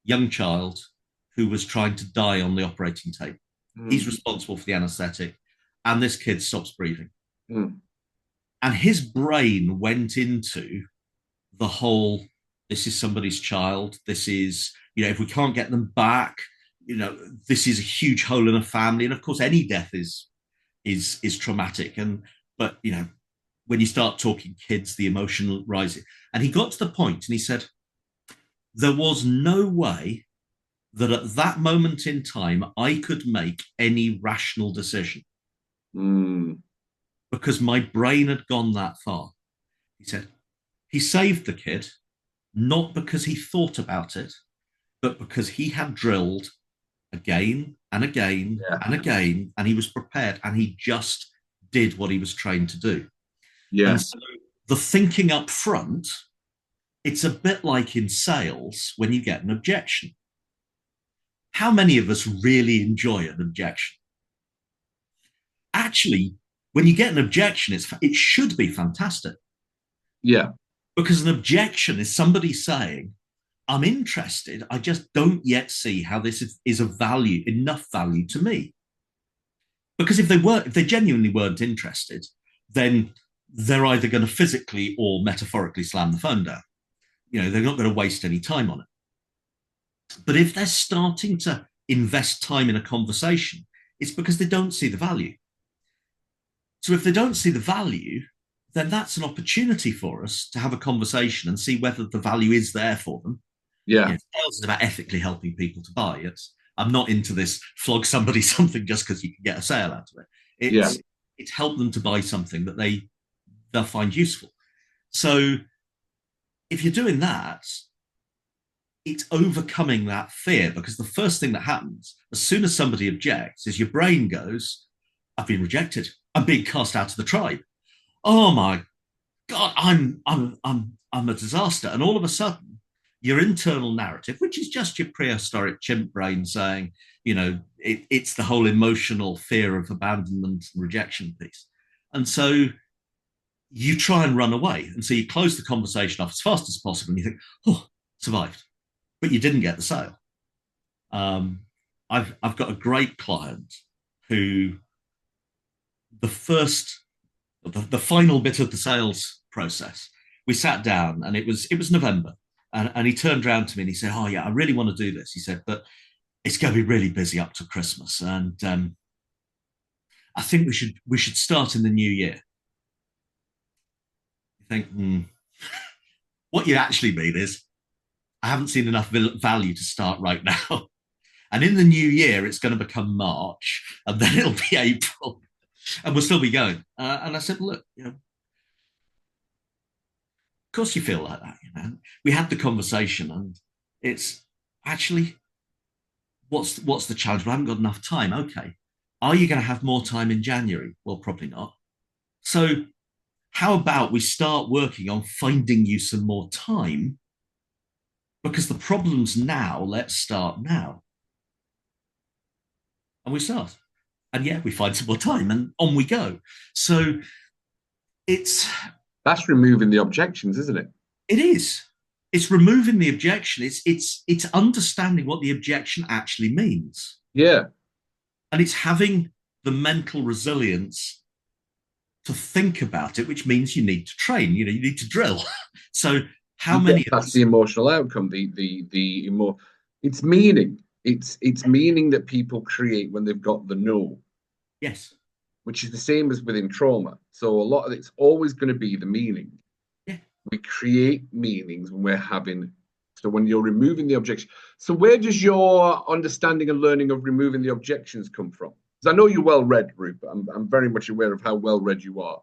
young child, who was trying to die on the operating table. He's responsible for the anesthetic, and this kid stops breathing. And his brain went into the whole, this is somebody's child. This is, if we can't get them back, this is a huge hole in a family. And of course, any death is traumatic. But when you start talking kids, the emotion rises. And he got to the point and he said, there was no way that at that moment in time, I could make any rational decision. Because my brain had gone that far. He said, he saved the kid, not because he thought about it, but because he had drilled again and again and again, and he was prepared, and he just did what he was trained to do. Yeah. And so the thinking up front, it's a bit like in sales when you get an objection. how many of us really enjoy an objection? Actually, when you get an objection, it should be fantastic. Yeah. Because an objection is somebody saying, I'm interested, I just don't yet see how this is of value, enough value to me. Because if they genuinely weren't interested, then they're either going to physically or metaphorically slam the phone down. They're not going to waste any time on it. But if they're starting to invest time in a conversation, it's because they don't see the value. So if they don't see the value, then that's an opportunity for us to have a conversation and see whether the value is there for them. Yeah. Sales is about ethically helping people to buy. I'm not into this flog somebody something just because you can get a sale out of it. It's help them to buy something that they'll find useful. So if you're doing that, it's overcoming that fear, because the first thing that happens as soon as somebody objects is your brain goes, I've been rejected. I'm being cast out of the tribe. Oh my God, I'm a disaster. And all of a sudden, your internal narrative, which is just your prehistoric chimp brain saying, it's the whole emotional fear of abandonment and rejection piece. And so you try and run away. And so you close the conversation off as fast as possible and you think, oh, survived. But you didn't get the sale. I've got a great client who the final bit of the sales process, we sat down and it was November, and he turned around to me and he said, oh yeah, I really want to do this. He said, but it's going to be really busy up to Christmas, and I think we should start in the new year. You think, what you actually mean is, I haven't seen enough value to start right now. And in the new year, it's going to become March, and then it'll be April, and we'll still be going. And I said, look, of course you feel like that. We had the conversation, and it's actually, what's the challenge? Well, I haven't got enough time. Okay. Are you going to have more time in January? Well, probably not. So how about we start working on finding you some more time? Because the problem's now, let's start now. And we start. And we find some more time and on we go. So that's removing the objections, isn't it? It is. It's removing the objection. It's understanding what the objection actually means. Yeah. And it's having the mental resilience to think about it, which means you need to train, you need to drill. So how many that's the emotional outcome, it's meaning. It's meaning that people create when they've got the no. Yes. Which is the same as within trauma. So a lot of it's always going to be the meaning. Yeah. We create meanings when we're having, so when you're removing the objection. So where does your understanding and learning of removing the objections come from? Because I know you're well read, Rupert. I'm very much aware of how well read you are.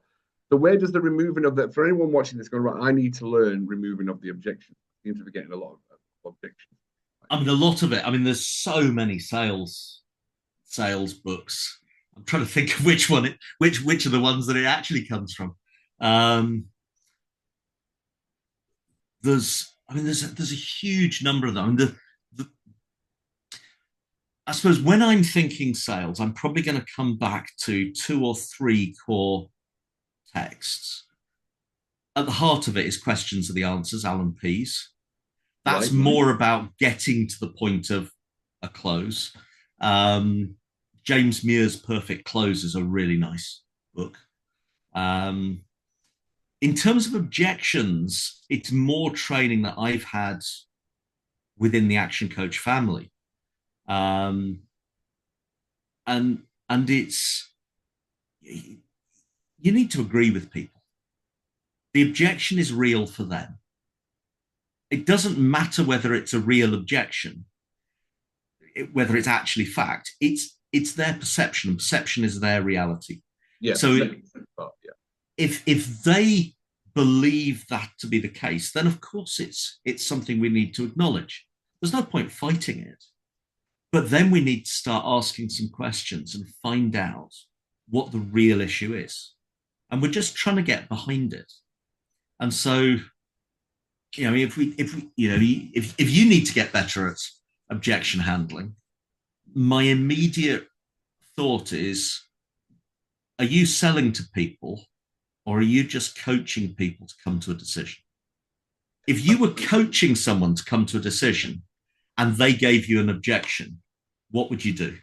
So where does the removing of that, for anyone watching this going, right, I need to learn removing of the objections. I seem to be getting a lot of objections. I mean, a lot of it. I mean, there's so many sales books. I'm trying to think of which are the ones that it actually comes from. There's a huge number of them. I suppose when I'm thinking sales, I'm probably going to come back to 2 or 3 core texts. At the heart of it is Questions Are the Answers, Alan Pease. That's right. More about getting to the point of a close. James Muir's Perfect Close is a really nice book. In terms of objections, it's more training that I've had within the Action Coach family. And it's, you need to agree with people. The objection is real for them. It doesn't matter whether it's a real objection, whether it's actually fact. It's their perception, and perception is their reality. Yeah. So if they believe that to be the case, then of course it's something we need to acknowledge. There's no point fighting it. But then we need to start asking some questions and find out what the real issue is. And we're just trying to get behind it. And so, if you need to get better at objection handling, my immediate thought is, are you selling to people or are you just coaching people to come to a decision? If you were coaching someone to come to a decision and they gave you an objection, what would you do?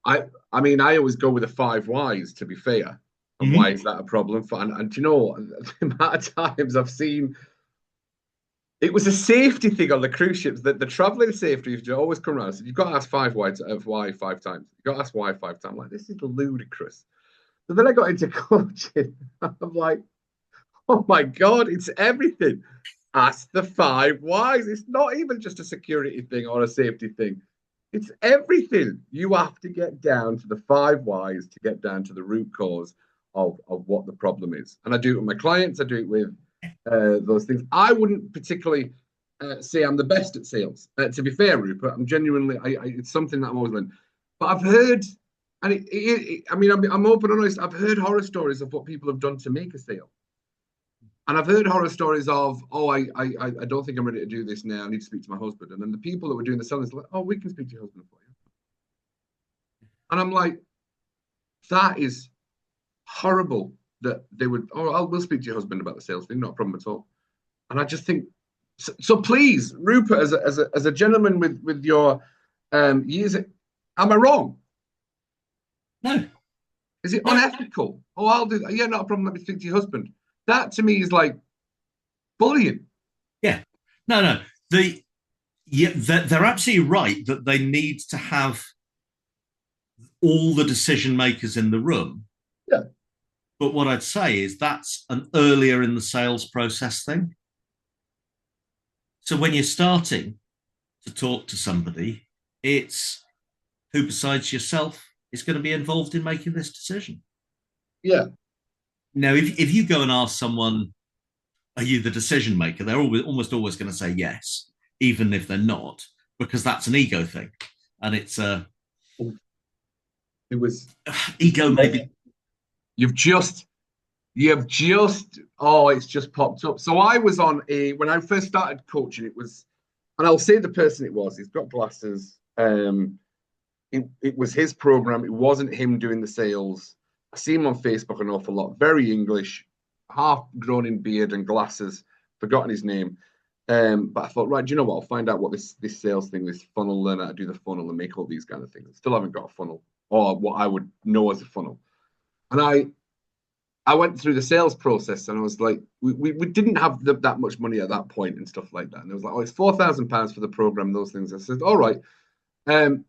I mean, I always go with the 5 whys, to be fair. And why is that a problem? And do you know, the amount of times I've seen, it was a safety thing on the cruise ships, that the traveling safety used to always come around. So you've got to ask 5 whys of why 5 times. You've got to ask why 5 times. Like, this is ludicrous. So then I got into coaching. I'm like, oh my God, it's everything. Ask the 5 whys. It's not even just a security thing or a safety thing. It's everything. You have to get down to the 5 whys to get down to the root cause of what the problem is. And I do it with my clients. I do it with those things. I wouldn't particularly say I'm the best at sales. To be fair, Rupert, I'm genuinely, it's something that I'm always learning. But I've heard, and I mean, I'm open and honest, I've heard horror stories of what people have done to make a sale. And I've heard horror stories of, oh, I don't think I'm ready to do this now. I need to speak to my husband. And then the people that were doing the selling is like, oh, we can speak to your husband for you. And I'm like, that is horrible that they would, oh, we'll speak to your husband about the sales thing, not a problem at all. And I just think, so please, Rupert, as a gentleman with your years, am I wrong? No. Is it unethical? Oh, I'll do that. Yeah, not a problem. Let me speak to your husband. That to me is like bullying. Yeah. No. They're absolutely right that they need to have all the decision makers in the room. Yeah. But what I'd say is that's an earlier in the sales process thing. So when you're starting to talk to somebody, it's who besides yourself is going to be involved in making this decision. Yeah. Now, if you go and ask someone, are you the decision maker? They're almost always going to say yes, even if they're not, because that's an ego thing. And it was ego maybe. You've just, it's just popped up. So I was on when I first started coaching, it was, and I'll say the person it was, he's got glasses. It was his program. It wasn't him doing the sales. I see him on Facebook an awful lot. Very English, half grown in beard and glasses. Forgotten his name. But I thought, right, do you know what? I'll find out what this sales thing, this funnel, learn how to do the funnel and make all these kind of things. I still haven't got a funnel or what I would know as a funnel. And I went through the sales process and I was like, we didn't have that much money at that point and stuff like that. And it was like, oh, it's £4,000 for the program, those things. I said, all right. And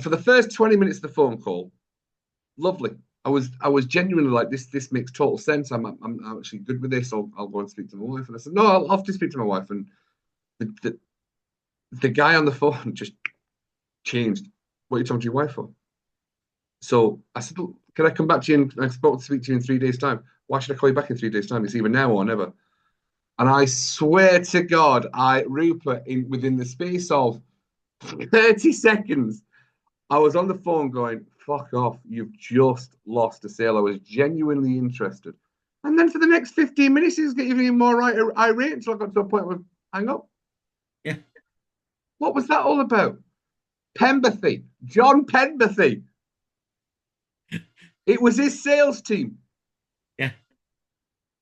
for the first 20 minutes of the phone call, lovely. I was genuinely like, this makes total sense. I'm actually good with this. I'll go and speak to my wife. And I said, no, I'll have to speak to my wife. And the guy on the phone just changed. What are you talking to your wife for? So I said, well, can I come back to you and I'm supposed to speak to you in 3 days' time? Why should I call you back in 3 days' time? It's either now or never. And I swear to God, Rupert, within the space of 30 seconds, I was on the phone going, fuck off, you've just lost a sale. I was genuinely interested. And then for the next 15 minutes, he was getting even more irate until I got to a point where, hang up. Yeah. What was that all about? Pemberthy. John Pemberthy. It was his sales team. Yeah.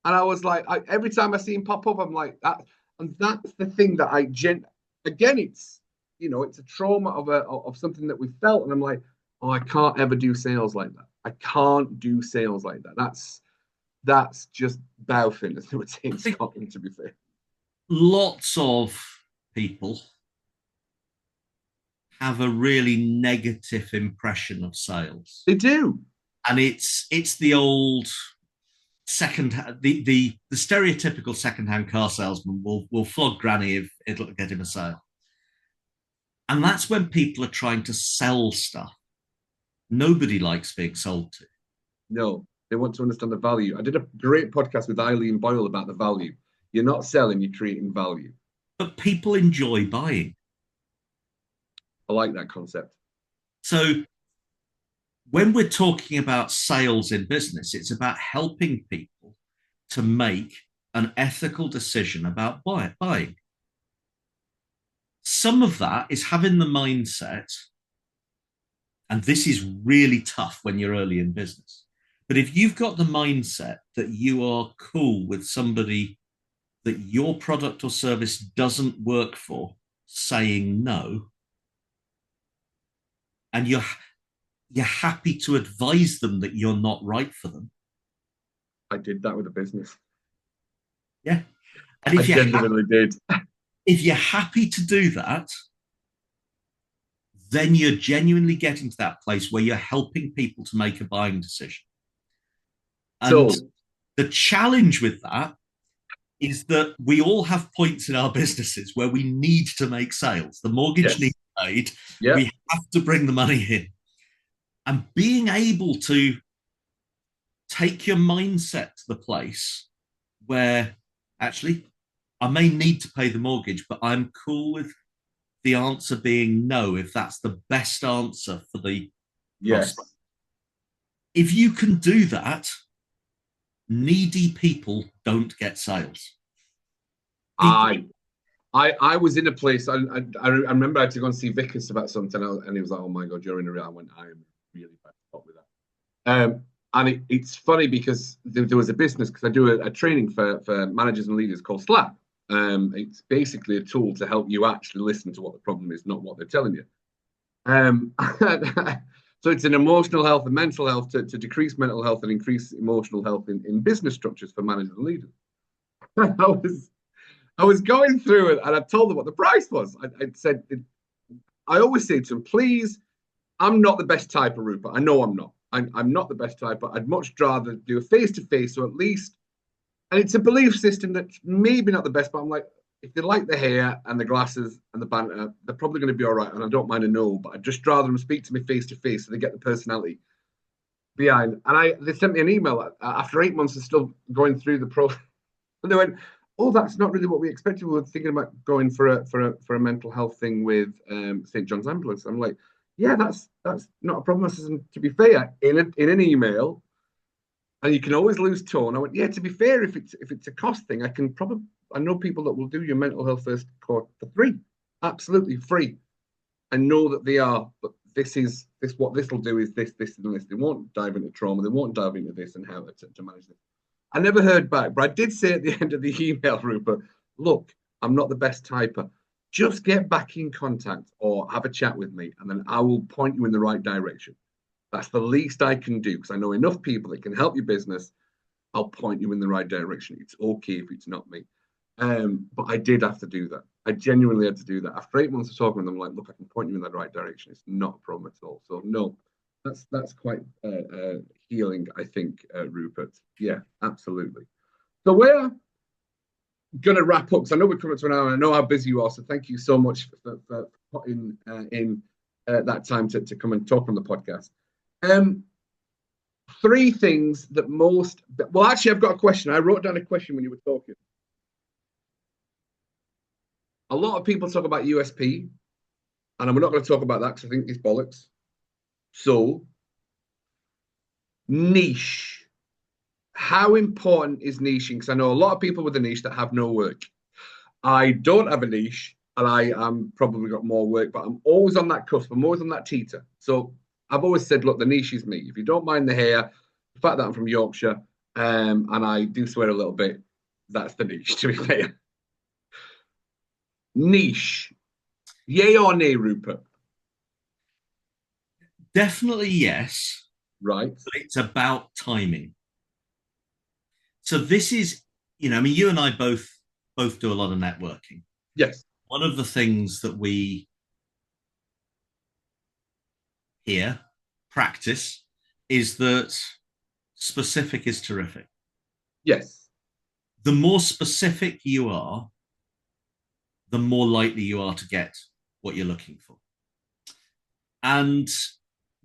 And I was like, every time I see him pop up, I'm like, that. And that's the thing that again, it's, it's a trauma of something that we felt. And I'm like, oh, I can't ever do sales like that. I can't do sales like that. That's just bowfin, as they would say in Scotland, to be fair. Lots of people have a really negative impression of sales. They do. And it's the old the stereotypical second-hand car salesman will flog granny if it'll get him a sale. And that's when people are trying to sell stuff. Nobody likes being sold to. No, they want to understand the value. I did a great podcast with Eileen Boyle about the value. You're not selling, you're creating value. But people enjoy buying. I like that concept. So when we're talking about sales in business, it's about helping people to make an ethical decision about buying. Some of that is having the mindset And this is really tough when you're early in business. But if you've got the mindset that you are cool with somebody that your product or service doesn't work for saying no, and you're happy to advise them that you're not right for them. I did that with a business. Yeah. And I genuinely did. If you're happy to do that, then you're genuinely getting to that place where you're helping people to make a buying decision. And So the challenge with that is that we all have points in our businesses where we need to make sales. The mortgage needs paid. Yep. We have to bring the money in. And being able to take your mindset to the place where actually I may need to pay the mortgage, but I'm cool with the answer being no if that's the best answer for the prospect. If you can do that, needy people don't get sales. I was in a place. I remember I had to go and see Vickers about something, and he was like, "Oh my God, you're in a real." I went, "I am really bad with that." And it's funny because there was a business, because I do a training for managers and leaders called SLAP. It's basically a tool to help you actually listen to what the problem is, not what they're telling you. So it's an emotional health and mental health to decrease mental health and increase emotional health in business structures for managers and leaders. I was going through it, and I told them what the price was. I said, I always say to them, please, I'm not the best typer, Rupert. I know I'm not. I'm not the best typer. I'd much rather do a face-to-face, so at least, and it's a belief system that's maybe not the best, but I'm like, if they like the hair and the glasses and the banter, they're probably going to be all right, and I don't mind a no, but I'd just rather them speak to me face-to-face so they get the personality behind. And they sent me an email after 8 months of still going through the process, and they went, oh, that's not really what we expected. We were thinking about going for a mental health thing with St. John's Ambulance. I'm like, yeah, that's not a problem. I said, to be fair, in an email, and you can always lose tone. I went, yeah, to be fair, if it's a cost thing, I know people that will do your mental health first course for free, absolutely free. I know that they are, but what this will do is this, and this. They won't dive into trauma. They won't dive into this and how to manage this. I never heard back, but I did say at the end of the email, Rupert, look, I'm not the best typer. Just get back in contact or have a chat with me, and then I will point you in the right direction. That's the least I can do, because I know enough people that can help your business. I'll point you in the right direction. It's okay if it's not me. But I did have to do that. I genuinely had to do that. After 8 months of talking with them, I'm like, look, I can point you in the right direction. It's not a problem at all. So no, that's quite healing, I think, Rupert. Yeah, absolutely. So we're going to wrap up, because I know we're coming to an hour, and I know how busy you are. So thank you so much for putting in that time to come and talk on the podcast. 3 things that most... Well, actually, I've got a question. I wrote down a question when you were talking. A lot of people talk about USP, and we're not going to talk about that because I think it's bollocks. So, niche. How important is niching? Because I know a lot of people with a niche that have no work. I don't have a niche, and I am probably got more work, but I'm always on that cusp. I'm always on that teeter. So I've always said, look, the niche is me. If you don't mind the hair, the fact that I'm from Yorkshire, and I do swear a little bit, that's the niche, to be fair. Niche. Yay or nay, Rupert? Definitely yes. Right. But it's about timing. So this is, I mean, you and I both do a lot of networking. Yes. One of the things that we here practice is that specific is terrific. Yes. The more specific you are, the more likely you are to get what you're looking for. And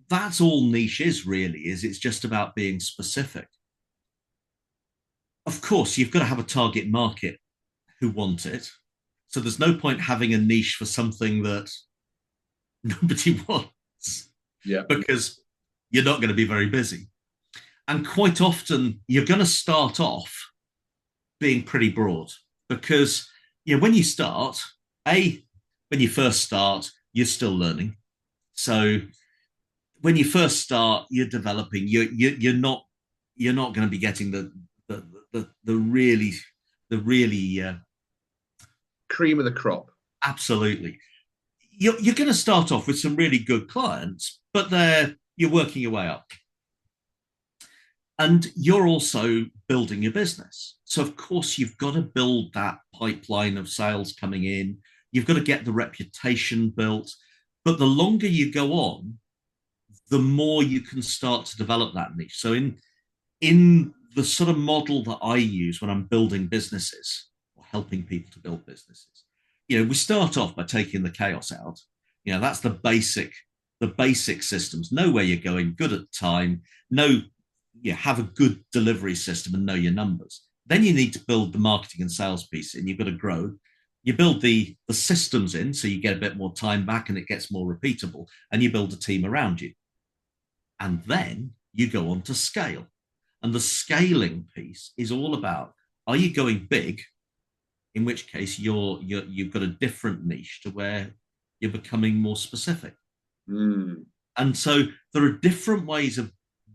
that's all niche is, really, is it's just about being specific. Of course, you've got to have a target market who want it. So there's no point having a niche for something that nobody wants. Yeah. Because you're not going to be very busy. And quite often you're going to start off being pretty broad, because when you start, when you first start, you're still learning. So when you first start, you're developing. You're not going to be getting the really Cream of the crop. absolutely. You're going to start off with some really good clients, but you're working your way up. And you're also building your business. So, of course, you've got to build that pipeline of sales coming in. You've got to get the reputation built. But the longer you go on, the more you can start to develop that niche. So, in the sort of model that I use when I'm building businesses or helping people to build businesses, we start off by taking the chaos out. That's the basic systems. Know where you're going, good at time, have a good delivery system and know your numbers. Then you need to build the marketing and sales piece and you've got to grow. You build the systems in so you get a bit more time back and it gets more repeatable, and you build a team around you. And then you go on to scale. And the scaling piece is all about, are you going big? In which case you've got a different niche to where you're becoming more specific. And so there are different ways of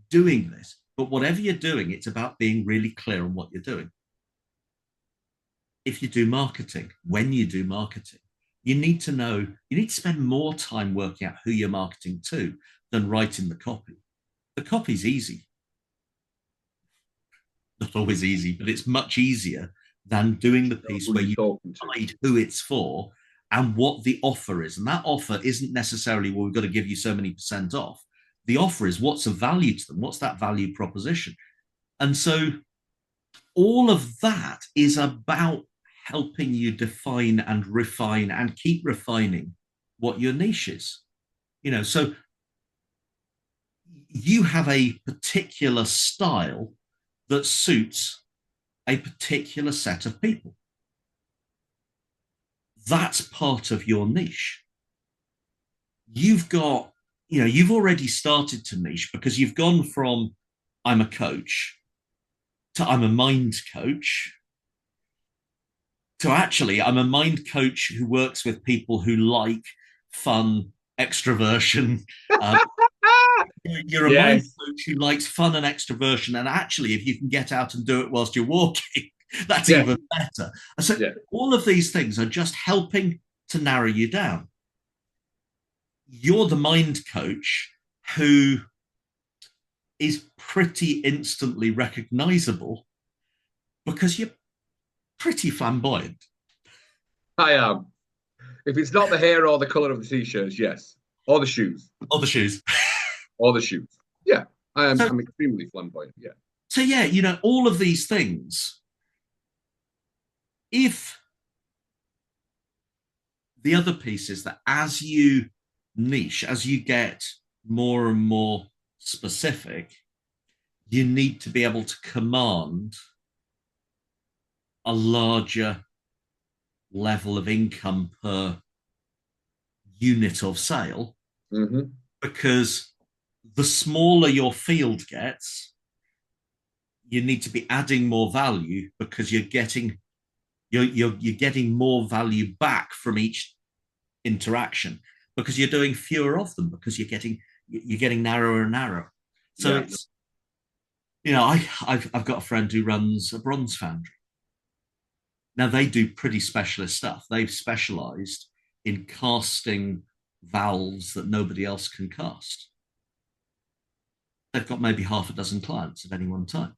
doing this, but whatever you're doing, it's about being really clear on what you're doing. If you do marketing, when you do marketing, you need to spend more time working out who you're marketing to than writing the copy. The copy's easy. Not always easy, but it's much easier than doing the piece where you decide who it's for and what the offer is. And that offer isn't necessarily, well, we've got to give you so many % off. The offer is what's of value to them, what's that value proposition. And so all of that is about helping you define and refine and keep refining what your niche is. So you have a particular style that suits a particular set of people. That's part of your niche. You've already started to niche because you've gone from I'm a coach to I'm a mind coach to actually I'm a mind coach who works with people who like fun, extroversion. You're a mind coach who likes fun and extroversion. And actually, if you can get out and do it whilst you're walking, that's even better. So all of these things are just helping to narrow you down. You're the mind coach who is pretty instantly recognizable because you're pretty flamboyant. I am. If it's not the hair or the color of the t-shirts, yes. Or the shoes. Or the shoes. Or the shoes. Yeah. I'm extremely flamboyant. Yeah. So, all of these things, if the other piece is that as you niche, as you get more and more specific, you need to be able to command a larger level of income per unit of sale, because the smaller your field gets, you need to be adding more value because you're getting more value back from each interaction because you're doing fewer of them, because you're getting narrower and narrower. So it's, I've got a friend who runs a bronze foundry. Now they do pretty specialist stuff. They've specialized in casting valves that nobody else can cast. They've got maybe half a dozen clients at any one time.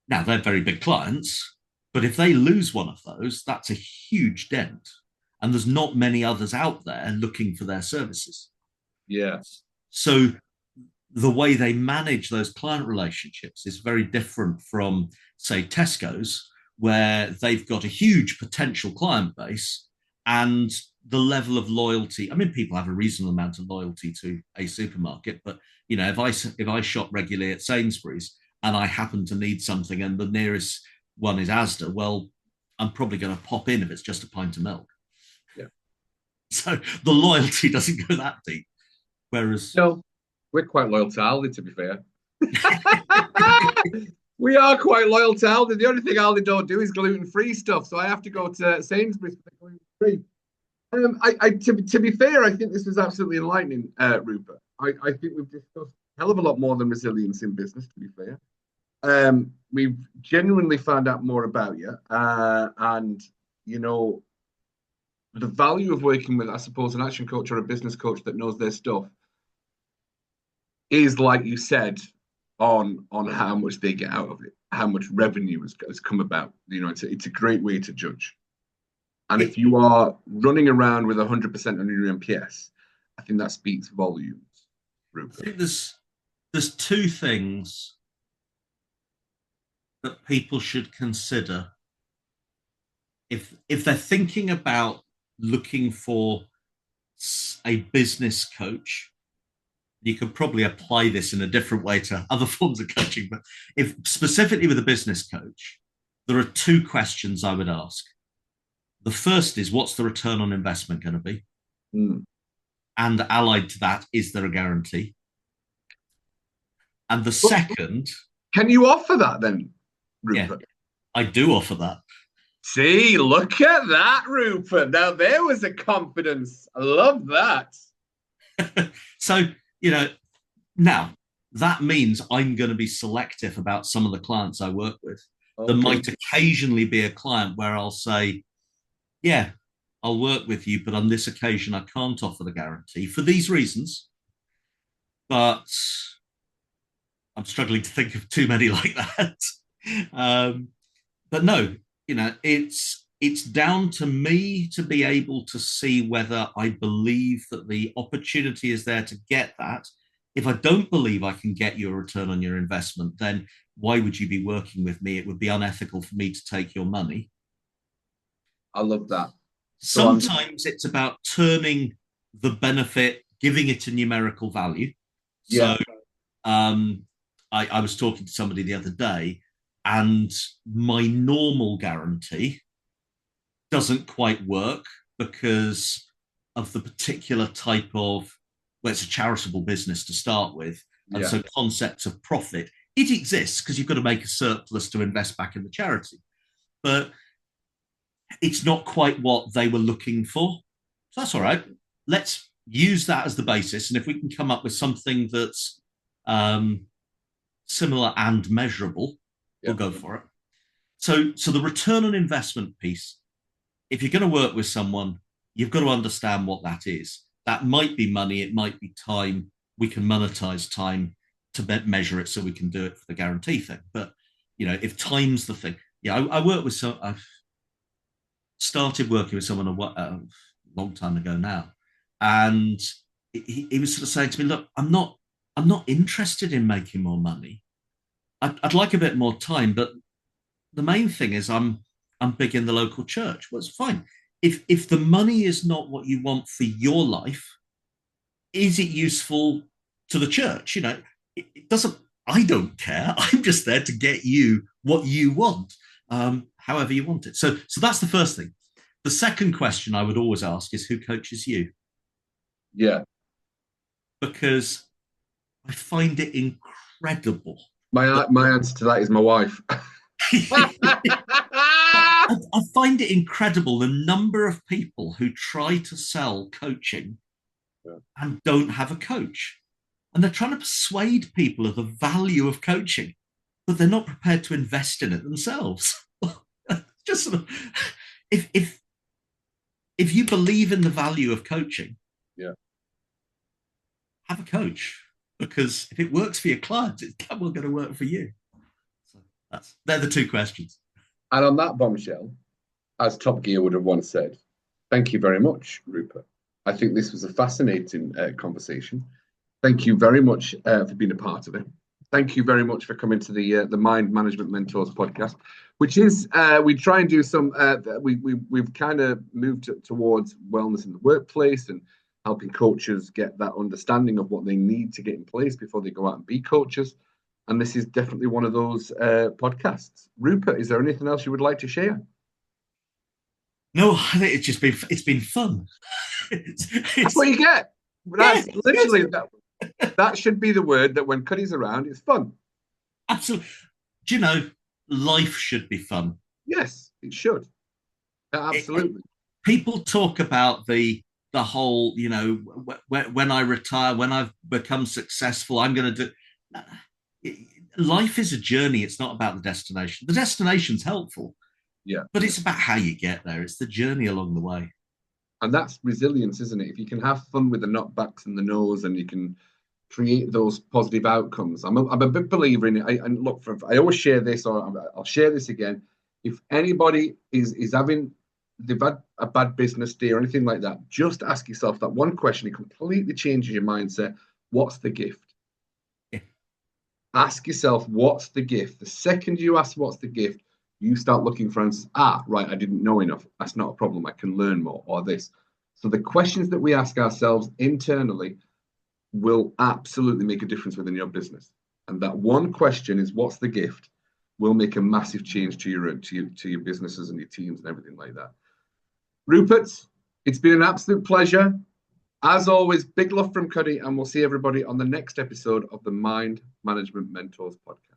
Now, they're very big clients, but if they lose one of those, that's a huge dent. And there's not many others out there looking for their services. Yes. So the way they manage those client relationships is very different from, say, Tesco's, where they've got a huge potential client base and the level of loyalty. I mean, people have a reasonable amount of loyalty to a supermarket, but if I shop regularly at Sainsbury's and I happen to need something and the nearest one is Asda, well, I'm probably going to pop in if it's just a pint of milk. Yeah. So the loyalty doesn't go that deep. Whereas we're quite loyal to Aldi, to be fair. We are quite loyal to Aldi. The only thing Aldi don't do is gluten-free stuff, so I have to go to Sainsbury's for the gluten-free. To be fair, I think this was absolutely enlightening, Rupert. I think we've discussed a hell of a lot more than resilience in business, to be fair. We've genuinely found out more about you, and you know the value of working with, I suppose, an action coach or a business coach that knows their stuff is, like you said, on how much they get out of it, how much revenue has come about. It's a great way to judge. And if you are running around with 100% on your MPS, I think that speaks volumes. Rupert. I think there's two things that people should consider if they're thinking about looking for a business coach. You could probably apply this in a different way to other forms of coaching, but if specifically with a business coach, there are two questions I would ask. The first is, what's the return on investment going to be? And allied to that, is there a guarantee? And the second... Can you offer that then, Rupert? Yeah, I do offer that. See, look at that, Rupert. Now, there was a confidence. I love that. So, now that means I'm going to be selective about some of the clients I work with. Okay. There might occasionally be a client where I'll say, yeah, I'll work with you, but on this occasion, I can't offer the guarantee for these reasons. But I'm struggling to think of too many like that. But no, it's down to me to be able to see whether I believe that the opportunity is there to get that. If I don't believe I can get you a return on your investment, then why would you be working with me? It would be unethical for me to take your money. I love that. Sometimes it's about turning the benefit, giving it a numerical value. Yeah. So I was talking to somebody the other day, and my normal guarantee doesn't quite work because of the particular type of, well, it's a charitable business to start with. And so concepts of profit, it exists because you've got to make a surplus to invest back in the charity. But it's not quite what they were looking for. So that's all right. Let's use that as the basis. And if we can come up with something that's similar and measurable, we'll go for it. So the return on investment piece, if you're going to work with someone, you've got to understand what that is. That might be money. It might be time. We can monetize time to measure it so we can do it for the guarantee thing. But, if time's the thing. I work with I've started working with someone a long time ago now. And he was sort of saying to me, look, I'm not interested in making more money. I'd like a bit more time, but the main thing is I'm big in the local church. Well, it's fine. If the money is not what you want for your life, is it useful to the church? It doesn't. I don't care. I'm just there to get you what you want, however you want it. So that's the first thing. The second question I would always ask is, who coaches you? Yeah. Because I find it incredible. My answer to that is my wife. I find it incredible the number of people who try to sell coaching and don't have a coach. And they're trying to persuade people of the value of coaching, but they're not prepared to invest in it themselves. Just sort of, if you believe in the value of coaching, have a coach, because if it works for your clients, it's damn well going to work for you. So they're the two questions. And on that bombshell, as Top Gear would have once said, thank you very much, Rupert. I think this was a fascinating conversation. Thank you very much for being a part of it. Thank you very much for coming to the Mind Management Mentors podcast, which is we try and do some. We've kind of moved towards wellness in the workplace and helping coaches get that understanding of what they need to get in place before they go out and be coaches. And this is definitely one of those podcasts. Rupert, is there anything else you would like to share? No, I think it's been fun. That's what you get. That's literally that. That should be the word, that when Cuddy's around, it's fun. Absolutely. Do life should be fun. Yes, it should. Absolutely. People talk about the whole, you know, when I retire, when I've become successful, I'm going to do. Life is a journey. It's not about the destination. The destination's helpful, Yeah, but it's about how you get there. It's the journey along the way. and that's resilience, isn't it? If you can have fun with the knockbacks and the no's, and you can create those positive outcomes. I'm a big believer in it. And look, I always share this, or I'll share this again. If anybody is having, they've had a bad business day or anything like that, just ask yourself that one question. It completely changes your mindset. What's the gift? Yeah. Ask yourself, what's the gift? The second you ask what's the gift, you start looking for answers. Right, I didn't know enough. That's not a problem. I can learn more, or this. So the questions that we ask ourselves internally will absolutely make a difference within your business. And that one question is, what's the gift? Will make a massive change to your businesses and your teams and everything like that. Rupert, it's been an absolute pleasure. As always, big love from Cuddy, and we'll see everybody on the next episode of the Mind Management Mentors podcast.